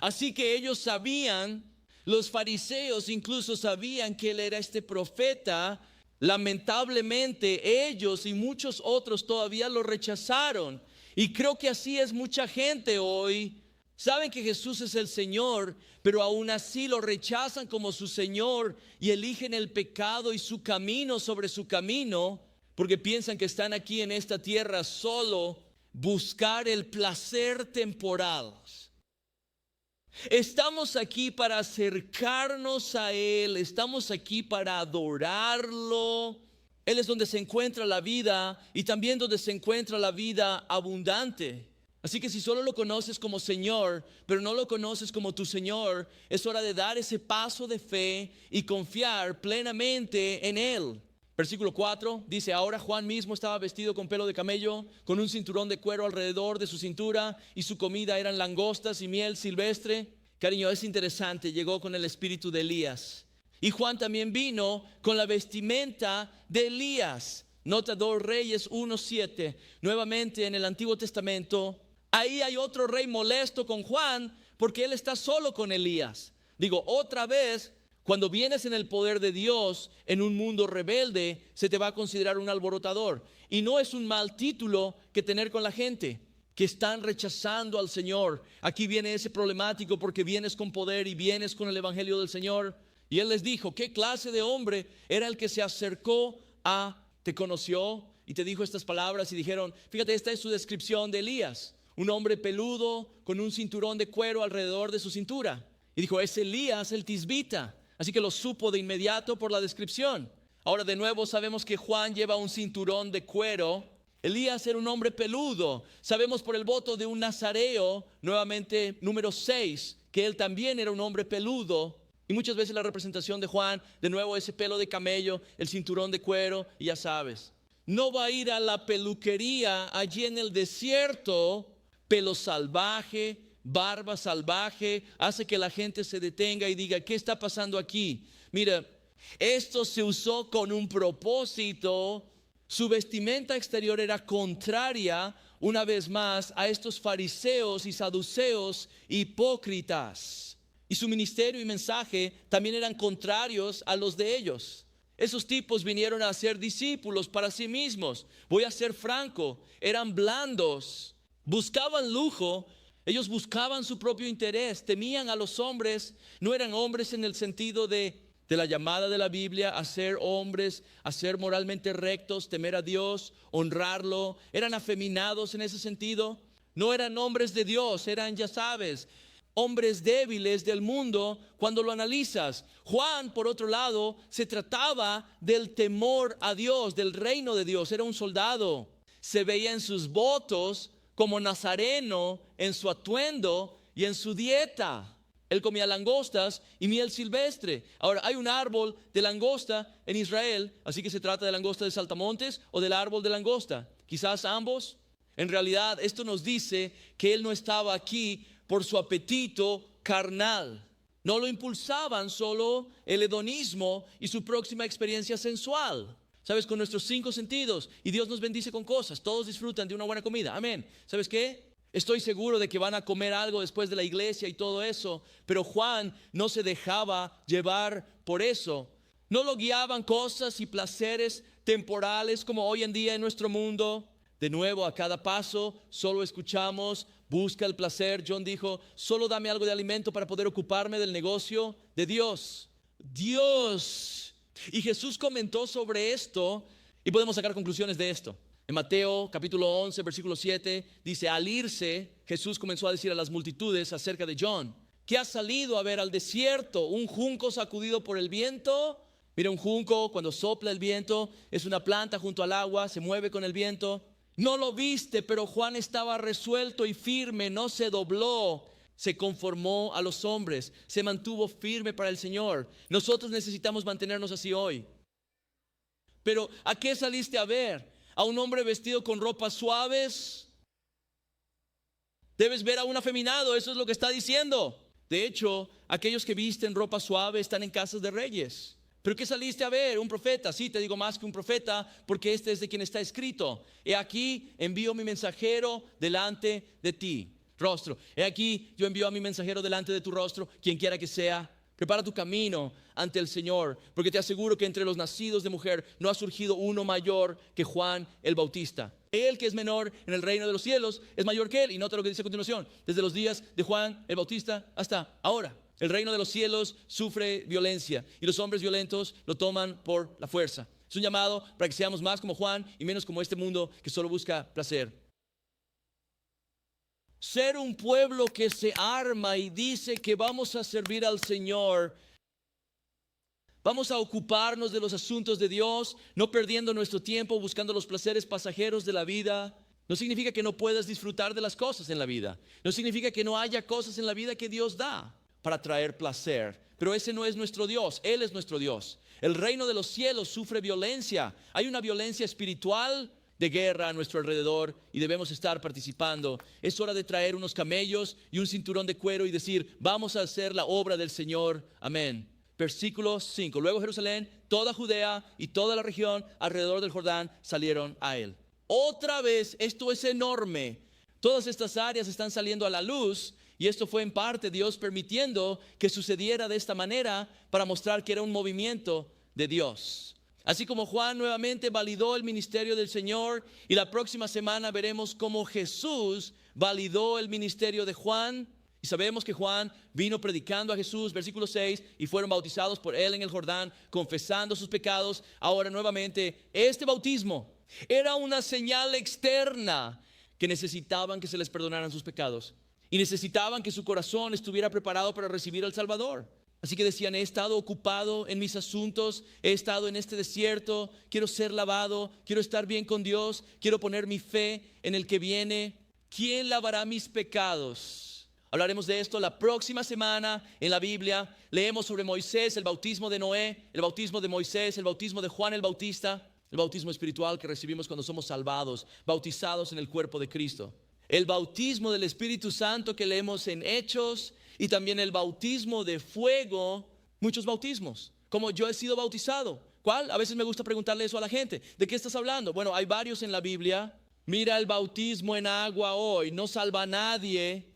Así que ellos sabían, los fariseos incluso sabían que Él era este profeta. Lamentablemente ellos y muchos otros todavía lo rechazaron. Y creo que así es mucha gente hoy. Saben que Jesús es el Señor, pero aún así lo rechazan como su Señor y eligen el pecado y su camino sobre su camino. porque piensan que están aquí en esta tierra solo buscar el placer temporal. Estamos aquí para acercarnos a Él, estamos aquí para adorarlo. Él es donde se encuentra la vida y también donde se encuentra la vida abundante. Así que si solo lo conoces como Señor, pero no lo conoces como tu Señor, es hora de dar ese paso de fe y confiar plenamente en Él. Versículo 4 dice: ahora Juan mismo estaba vestido con pelo de camello, con un cinturón de cuero alrededor de su cintura, y su comida eran langostas y miel silvestre. Cariño, es interesante, llegó con el espíritu de Elías. Y Juan también vino con la vestimenta de Elías. Nota 2 Reyes 1:7. Nuevamente en el Antiguo Testamento, ahí hay otro rey molesto con Juan porque él está solo con Elías. Digo, otra vez, cuando vienes en el poder de Dios en un mundo rebelde, se te va a considerar un alborotador. Y no es un mal título que tener con la gente que están rechazando al Señor. Aquí viene ese problemático porque vienes con poder y vienes con el evangelio del Señor. Y él les dijo: ¿qué clase de hombre era el que se acercó te conoció y te dijo estas palabras? Y dijeron: fíjate, esta es su descripción de Elías, un hombre peludo con un cinturón de cuero alrededor de su cintura. Y dijo: es Elías el tisbita. Así que lo supo de inmediato por la descripción. Ahora de nuevo sabemos que Juan lleva un cinturón de cuero. Elías era un hombre peludo. Sabemos por el voto de un nazareo, nuevamente número 6, que él también era un hombre peludo. Y muchas veces la representación de Juan, de nuevo ese pelo de camello, el cinturón de cuero, y ya sabes. No va a ir a la peluquería allí en el desierto, pelo salvaje, barba salvaje, hace que la gente se detenga y diga: ¿qué está pasando aquí? Mira, esto se usó con un propósito. Su vestimenta exterior era contraria, una vez más, a estos fariseos y saduceos hipócritas. Y su ministerio y mensaje también eran contrarios a los de ellos. Esos tipos vinieron a ser discípulos para sí mismos. Voy a ser franco, eran blandos, buscaban lujo. Ellos buscaban su propio interés, temían a los hombres. No eran hombres en el sentido de la llamada de la Biblia a ser hombres, a ser moralmente rectos, temer a Dios, honrarlo. Eran afeminados en ese sentido. No eran hombres de Dios, eran, ya sabes, hombres débiles del mundo cuando lo analizas. Juan, por otro lado, se trataba del temor a Dios, del reino de Dios. Era un soldado. Se veía en sus votos como nazareno, en su atuendo y en su dieta. Él comía langostas y miel silvestre. Ahora, hay un árbol de langosta en Israel, así que se trata de langosta de saltamontes o del árbol de langosta. Quizás ambos. En realidad, esto nos dice que él no estaba aquí por su apetito carnal. No lo impulsaban solo el hedonismo y su próxima experiencia sensual. ¿Sabes? Con nuestros 5 sentidos. Y Dios nos bendice con cosas. Todos disfrutan de una buena comida. Amén. ¿Sabes qué? Estoy seguro de que van a comer algo después de la iglesia y todo eso. Pero Juan no se dejaba llevar por eso. No lo guiaban cosas y placeres temporales como hoy en día en nuestro mundo. De nuevo, a cada paso solo escuchamos: busca el placer. John dijo: solo dame algo de alimento para poder ocuparme del negocio de Dios. Y Jesús comentó sobre esto y podemos sacar conclusiones de esto. En Mateo capítulo 11 versículo 7 dice: al irse, Jesús comenzó a decir a las multitudes acerca de John: ¿qué ha salido a ver al desierto? ¿Un junco sacudido por el viento? Mira, un junco, cuando sopla el viento, es una planta junto al agua, se mueve con el viento. No lo viste, pero Juan estaba resuelto y firme, no se dobló. Se conformó a los hombres, se mantuvo firme para el Señor. Nosotros necesitamos mantenernos así hoy. Pero ¿a qué saliste a ver? ¿A un hombre vestido con ropas suaves? Debes ver a un afeminado, eso es lo que está diciendo. De hecho, aquellos que visten ropa suave están en casas de reyes. ¿Pero qué saliste a ver? ¿Un profeta? Sí, te digo más que un profeta, porque este es de quien está escrito: he aquí, envío mi mensajero delante de ti. Rostro. He aquí, yo envío a mi mensajero delante de tu rostro, quien quiera que sea. Prepara tu camino ante el Señor, porque te aseguro que entre los nacidos de mujer no ha surgido uno mayor que Juan el Bautista. El que es menor en el reino de los cielos es mayor que él. Y nota lo que dice a continuación: desde los días de Juan el Bautista hasta ahora. El reino de los cielos sufre violencia y los hombres violentos lo toman por la fuerza. Es un llamado para que seamos más como Juan y menos como este mundo que solo busca placer. Ser un pueblo que se arma y dice que vamos a servir al Señor. Vamos a ocuparnos de los asuntos de Dios, no perdiendo nuestro tiempo buscando los placeres pasajeros de la vida. No significa que no puedas disfrutar de las cosas en la vida. No significa que no haya cosas en la vida que Dios da para traer placer. Pero ese no es nuestro Dios, Él es nuestro Dios. El reino de los cielos sufre violencia. Hay una violencia espiritual de guerra a nuestro alrededor y debemos estar participando. Es hora de traer unos camellos y un cinturón de cuero y decir, vamos a hacer la obra del Señor. Amén. Versículo 5. Luego Jerusalén, toda Judea y toda la región alrededor del Jordán salieron a él. Otra vez, esto es enorme. Todas estas áreas están saliendo a la luz y esto fue en parte Dios permitiendo que sucediera de esta manera para mostrar que era un movimiento de Dios. Así como Juan nuevamente validó el ministerio del Señor y la próxima semana veremos cómo Jesús validó el ministerio de Juan. Y sabemos que Juan vino predicando a Jesús, versículo 6, y fueron bautizados por él en el Jordán, confesando sus pecados. Ahora nuevamente, este bautismo era una señal externa que necesitaban que se les perdonaran sus pecados. Y necesitaban que su corazón estuviera preparado para recibir al Salvador. Así que decían, he estado ocupado en mis asuntos, he estado en este desierto, quiero ser lavado, quiero estar bien con Dios, quiero poner mi fe en el que viene. ¿Quién lavará mis pecados? Hablaremos de esto la próxima semana en la Biblia. Leemos sobre Moisés, el bautismo de Noé, el bautismo de Moisés, el bautismo de Juan el Bautista, el bautismo espiritual que recibimos cuando somos salvados, bautizados en el cuerpo de Cristo. El bautismo del Espíritu Santo que leemos en Hechos y también el bautismo de fuego, muchos bautismos, como yo he sido bautizado. ¿Cuál? A veces me gusta preguntarle eso a la gente. ¿De qué estás hablando? Bueno, hay varios en la Biblia. Mira el bautismo en agua hoy, no salva a nadie.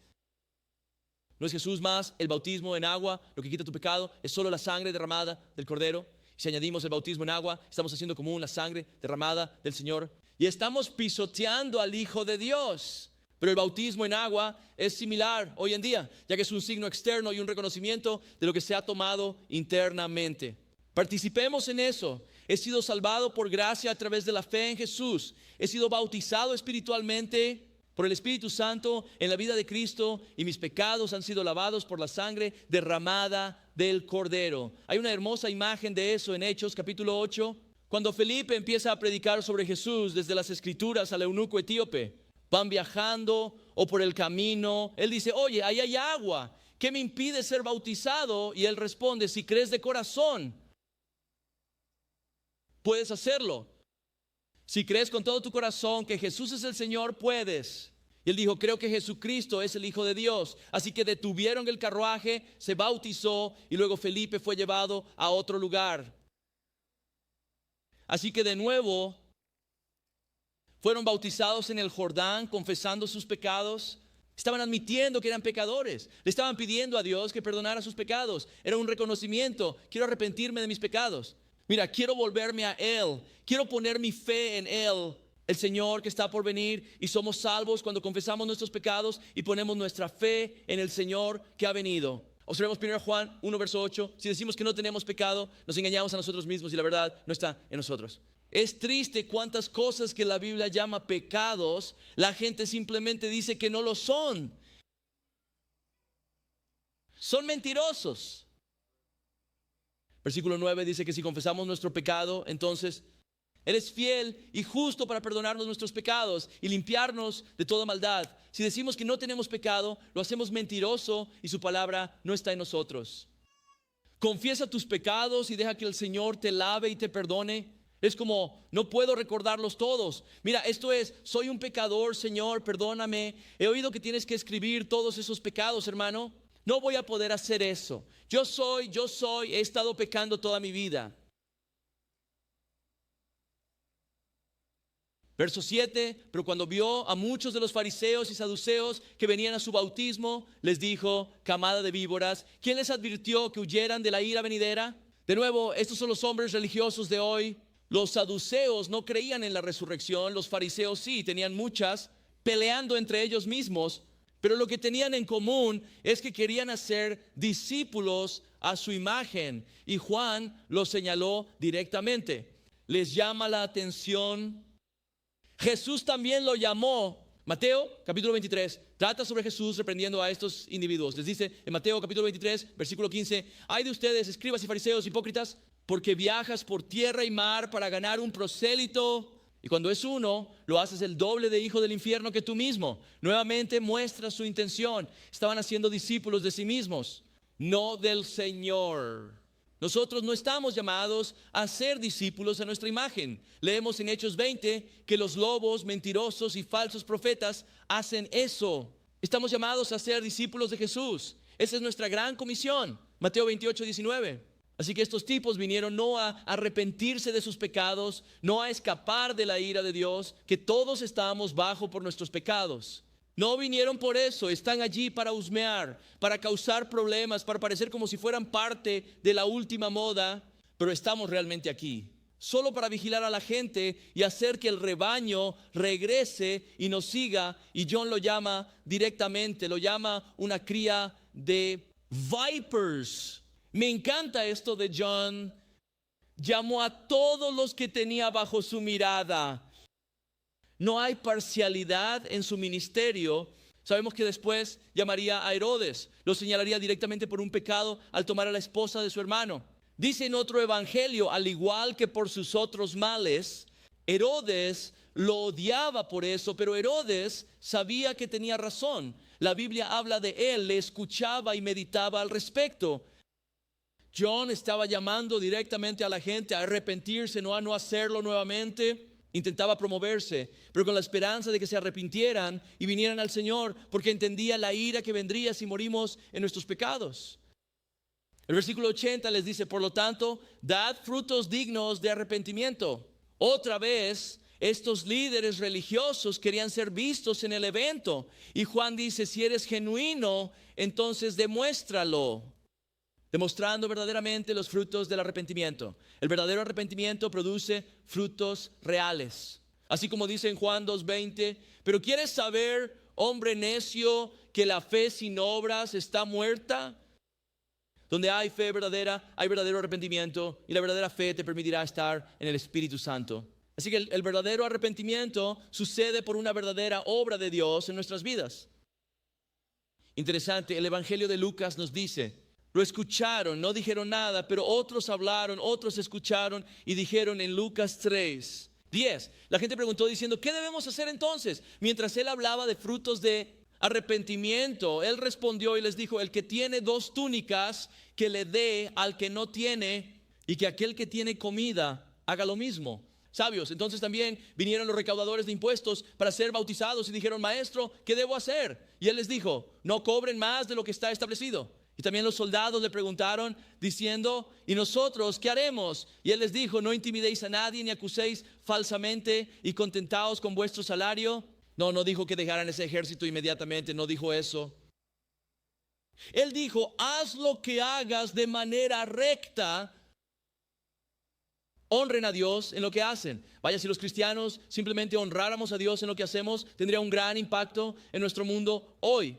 No es Jesús más el bautismo en agua, lo que quita tu pecado, es solo la sangre derramada del Cordero. Si añadimos el bautismo en agua, estamos haciendo común la sangre derramada del Señor. Y estamos pisoteando al Hijo de Dios. Pero el bautismo en agua es similar hoy en día, ya que es un signo externo y un reconocimiento de lo que se ha tomado internamente. Participemos en eso. He sido salvado por gracia a través de la fe en Jesús. He sido bautizado espiritualmente por el Espíritu Santo en la vida de Cristo y mis pecados han sido lavados por la sangre derramada del Cordero. Hay una hermosa imagen de eso en Hechos capítulo 8, cuando Felipe empieza a predicar sobre Jesús desde las Escrituras al eunuco etíope. Van viajando o por el camino, él dice, oye, ahí hay agua, ¿qué me impide ser bautizado? Y él responde, si crees de corazón, puedes hacerlo. Si crees con todo tu corazón que Jesús es el Señor, puedes. Y él dijo, creo que Jesucristo es el Hijo de Dios. Así que detuvieron el carruaje, se bautizó y luego Felipe fue llevado a otro lugar. Así que de nuevo fueron bautizados en el Jordán, confesando sus pecados. Estaban admitiendo que eran pecadores. Le estaban pidiendo a Dios que perdonara sus pecados. Era un reconocimiento. Quiero arrepentirme de mis pecados. Mira, quiero volverme a Él. Quiero poner mi fe en Él, el Señor que está por venir. Y somos salvos cuando confesamos nuestros pecados y ponemos nuestra fe en el Señor que ha venido. Observemos 1 Juan 1, verso 8. Si decimos que no tenemos pecado, nos engañamos a nosotros mismos y la verdad no está en nosotros. Es triste cuántas cosas que la Biblia llama pecados, la gente simplemente dice que no lo son. Son mentirosos. Versículo 9 dice que si confesamos nuestro pecado, entonces Él es fiel y justo para perdonarnos nuestros pecados y limpiarnos de toda maldad. Si decimos que no tenemos pecado, lo hacemos mentiroso y su palabra no está en nosotros. Confiesa tus pecados y deja que el Señor te lave y te perdone. Es como, no puedo recordarlos todos. Mira, esto es, soy un pecador, Señor, perdóname. He oído que tienes que escribir todos esos pecados, hermano. No voy a poder hacer eso. Yo soy, he estado pecando toda mi vida. Verso 7, pero cuando vio a muchos de los fariseos y saduceos que venían a su bautismo, les dijo, camada de víboras, ¿quién les advirtió que huyeran de la ira venidera? De nuevo, estos son los hombres religiosos de hoy. Los saduceos no creían en la resurrección, los fariseos sí, tenían muchas, peleando entre ellos mismos. Pero lo que tenían en común es que querían hacer discípulos a su imagen. Y Juan lo señaló directamente. les llama la atención. Jesús también lo llamó. Mateo capítulo 23 trata sobre Jesús reprendiendo a estos individuos. Les dice en Mateo capítulo 23 versículo 15: ay de ustedes, escribas y fariseos hipócritas, porque viajas por tierra y mar para ganar un prosélito, y cuando es uno, lo haces el doble de hijo del infierno que tú mismo. Nuevamente muestra su intención. Estaban haciendo discípulos de sí mismos, no del Señor. Nosotros no estamos llamados a ser discípulos a nuestra imagen. Leemos en Hechos 20 que los lobos, mentirosos y falsos profetas hacen eso. Estamos llamados a ser discípulos de Jesús. Esa es nuestra gran comisión. Mateo 28, 19. Así que estos tipos vinieron no a arrepentirse de sus pecados, no a escapar de la ira de Dios, que todos estamos bajo por nuestros pecados. No vinieron por eso, están allí para husmear, para causar problemas, para parecer como si fueran parte de la última moda, pero estamos realmente aquí, solo para vigilar a la gente y hacer que el rebaño regrese y nos siga. Y John lo llama directamente, lo llama una cría de vipers. Me encanta esto de John. Llamó a todos los que tenía bajo su mirada. No hay parcialidad en su ministerio. Sabemos que después llamaría a Herodes, lo señalaría directamente por un pecado al tomar a la esposa de su hermano. Dice en otro evangelio, al igual que por sus otros males, Herodes lo odiaba por eso, pero Herodes sabía que tenía razón. La Biblia habla de él, le escuchaba y meditaba al respecto. John estaba llamando directamente a la gente a arrepentirse, no a no hacerlo nuevamente. Intentaba promoverse, pero con la esperanza de que se arrepintieran y vinieran al Señor, porque entendía la ira que vendría si morimos en nuestros pecados. El versículo 80 les dice: por lo tanto, dad frutos dignos de arrepentimiento. Otra vez, estos líderes religiosos querían ser vistos en el evento, y Juan dice: si eres genuino, entonces demuéstralo. Demostrando verdaderamente los frutos del arrepentimiento. El verdadero arrepentimiento produce frutos reales. Así como dice en Juan 2:20: pero ¿quieres saber, hombre necio, que la fe sin obras está muerta? Donde hay fe verdadera, hay verdadero arrepentimiento, y la verdadera fe te permitirá estar en el Espíritu Santo. Así que el verdadero arrepentimiento sucede por una verdadera obra de Dios en nuestras vidas. Interesante, el Evangelio de Lucas nos dice: lo escucharon, no dijeron nada, pero otros hablaron, otros escucharon y dijeron en Lucas 3:10. La gente preguntó diciendo: ¿qué debemos hacer entonces? Mientras él hablaba de frutos de arrepentimiento, él respondió y les dijo: el que tiene 2 túnicas, que le dé al que no tiene, y que aquel que tiene comida haga lo mismo. Sabios, entonces también vinieron los recaudadores de impuestos para ser bautizados y dijeron: maestro, ¿qué debo hacer? Y él les dijo: no cobren más de lo que está establecido. Y también los soldados le preguntaron diciendo: ¿y nosotros qué haremos? Y él les dijo: no intimidéis a nadie ni acuséis falsamente, y contentaos con vuestro salario. No dijo que dejaran ese ejército inmediatamente, no dijo eso. Él dijo: haz lo que hagas de manera recta. Honren a Dios en lo que hacen. Vaya, si los cristianos simplemente honráramos a Dios en lo que hacemos, tendría un gran impacto en nuestro mundo hoy.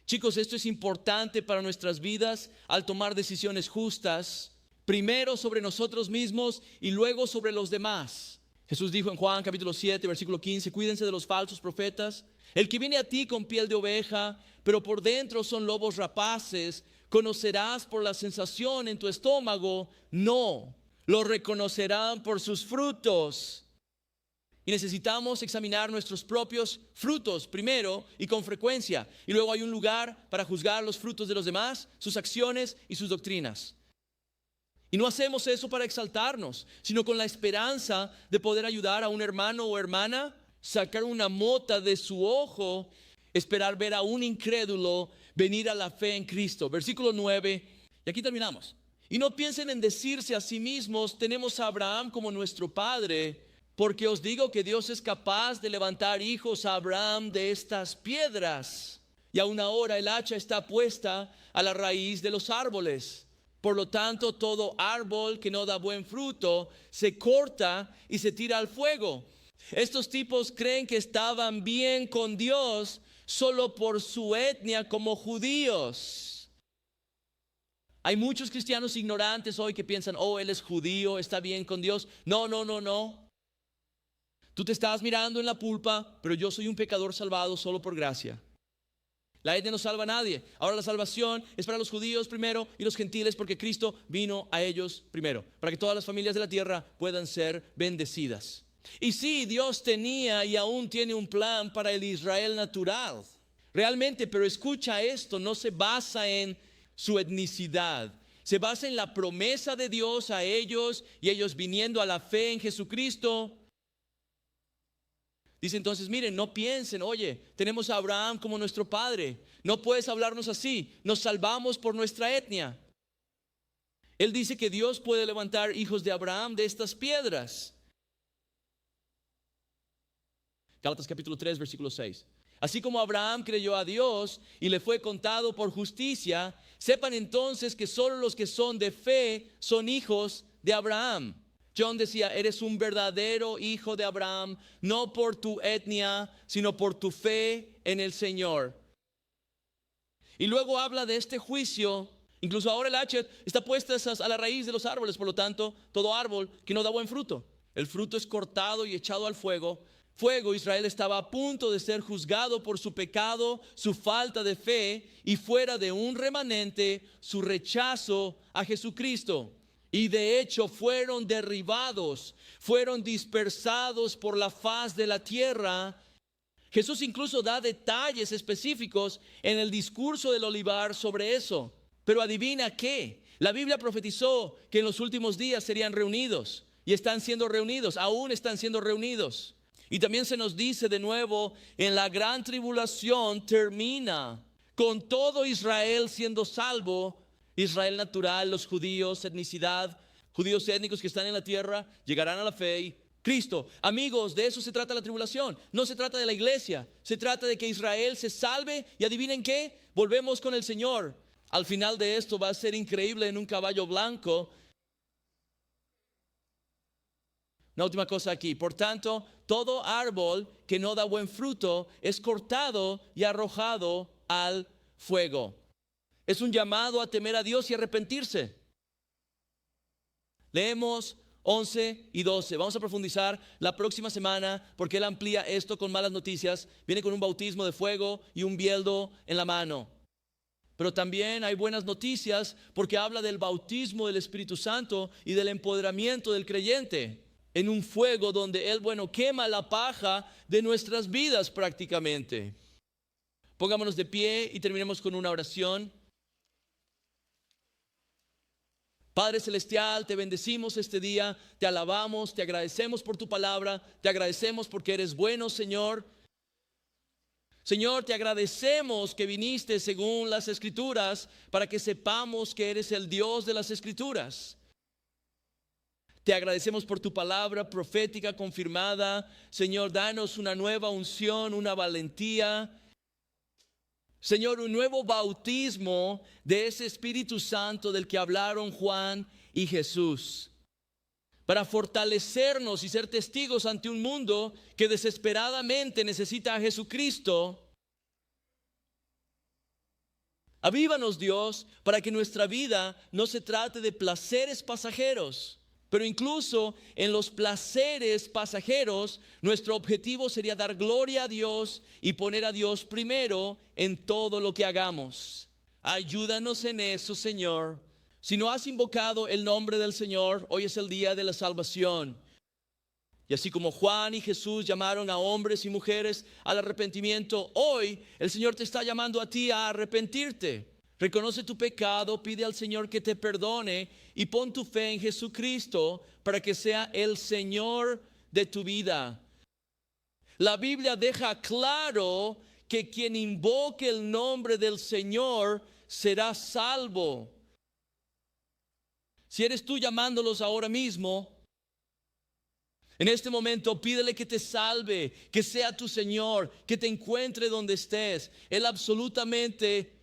Chicos, esto es importante para nuestras vidas al tomar decisiones justas, primero sobre nosotros mismos y luego sobre los demás. Jesús dijo en Juan capítulo 7, versículo 15: cuídense de los falsos profetas. El que viene a ti con piel de oveja, pero por dentro son lobos rapaces, conocerás por la sensación en tu estómago. No, lo reconocerán por sus frutos. Y necesitamos examinar nuestros propios frutos primero y con frecuencia. Y luego hay un lugar para juzgar los frutos de los demás, sus acciones y sus doctrinas. Y no hacemos eso para exaltarnos, sino con la esperanza de poder ayudar a un hermano o hermana, sacar una mota de su ojo, esperar ver a un incrédulo venir a la fe en Cristo. Versículo 9, y aquí terminamos. Y no piensen en decirse a sí mismos: tenemos a Abraham como nuestro padre. Porque os digo que Dios es capaz de levantar hijos a Abraham de estas piedras. Y aún ahora el hacha está puesta a la raíz de los árboles. Por lo tanto, todo árbol que no da buen fruto se corta y se tira al fuego. Estos tipos creen que estaban bien con Dios solo por su etnia como judíos. Hay muchos cristianos ignorantes hoy que piensan, oh, él es judío, está bien con Dios. No. Tú te estás mirando en la pulpa, pero yo soy un pecador salvado solo por gracia. La etnia no salva a nadie. Ahora la salvación es para los judíos primero y los gentiles porque Cristo vino a ellos primero, para que todas las familias de la tierra puedan ser bendecidas. Y sí, Dios tenía y aún tiene un plan para el Israel natural. Realmente, pero escucha esto, no se basa en su etnicidad. Se basa en la promesa de Dios a ellos y ellos viniendo a la fe en Jesucristo. Dice entonces, miren, no piensen, oye, tenemos a Abraham como nuestro padre. No puedes hablarnos así, nos salvamos por nuestra etnia. Él dice que Dios puede levantar hijos de Abraham de estas piedras. Gálatas capítulo 3, versículo 6. Así como Abraham creyó a Dios y le fue contado por justicia, sepan entonces que solo los que son de fe son hijos de Abraham. John decía, eres un verdadero hijo de Abraham, no por tu etnia, sino por tu fe en el Señor. Y luego habla de este juicio. Incluso ahora el hacha está puesta a la raíz de los árboles, por lo tanto, todo árbol que no da buen fruto. El fruto es cortado y echado al fuego. Israel estaba a punto de ser juzgado por su pecado, su falta de fe y fuera de un remanente, su rechazo a Jesucristo. Y de hecho fueron derribados, fueron dispersados por la faz de la tierra. Jesús incluso da detalles específicos en el discurso del olivar sobre eso. Pero adivina qué, la Biblia profetizó que en los últimos días serían reunidos y están siendo reunidos, aún están siendo reunidos. Y también se nos dice de nuevo, en la gran tribulación termina con todo Israel siendo salvo. Israel natural, los judíos, etnicidad, judíos étnicos que están en la tierra, llegarán a la fe y Cristo. Amigos, de eso se trata la tribulación. No se trata de la iglesia, se trata de que Israel se salve y adivinen qué, volvemos con el Señor. Al final de esto va a ser increíble en un caballo blanco. Una última cosa aquí. Por tanto, todo árbol que no da buen fruto es cortado y arrojado al fuego. Es un llamado a temer a Dios y arrepentirse. Leemos 11 y 12. Vamos a profundizar la próxima semana porque Él amplía esto con malas noticias. Viene con un bautismo de fuego y un bieldo en la mano. Pero también hay buenas noticias porque habla del bautismo del Espíritu Santo y del empoderamiento del creyente en un fuego donde Él, quema la paja de nuestras vidas prácticamente. Pongámonos de pie y terminemos con una oración. Padre Celestial, te bendecimos este día, te alabamos, te agradecemos por tu palabra, te agradecemos porque eres bueno, Señor. Señor, te agradecemos que viniste según las Escrituras para que sepamos que eres el Dios de las Escrituras. Te agradecemos por tu palabra profética confirmada. Señor, danos una nueva unción, una valentía. Señor, un nuevo bautismo de ese Espíritu Santo del que hablaron Juan y Jesús, para fortalecernos y ser testigos ante un mundo que desesperadamente necesita a Jesucristo. Avívanos, Dios, para que nuestra vida no se trate de placeres pasajeros, pero incluso en los placeres pasajeros, nuestro objetivo sería dar gloria a Dios y poner a Dios primero en todo lo que hagamos. Ayúdanos en eso, Señor. Si no has invocado el nombre del Señor, hoy es el día de la salvación. Y así como Juan y Jesús llamaron a hombres y mujeres al arrepentimiento, hoy el Señor te está llamando a ti a arrepentirte. Reconoce tu pecado, pide al Señor que te perdone y pon tu fe en Jesucristo para que sea el Señor de tu vida. La Biblia deja claro que quien invoque el nombre del Señor será salvo. Si eres tú llamándolos ahora mismo, en este momento pídele que te salve, que sea tu Señor, que te encuentre donde estés. Él absolutamente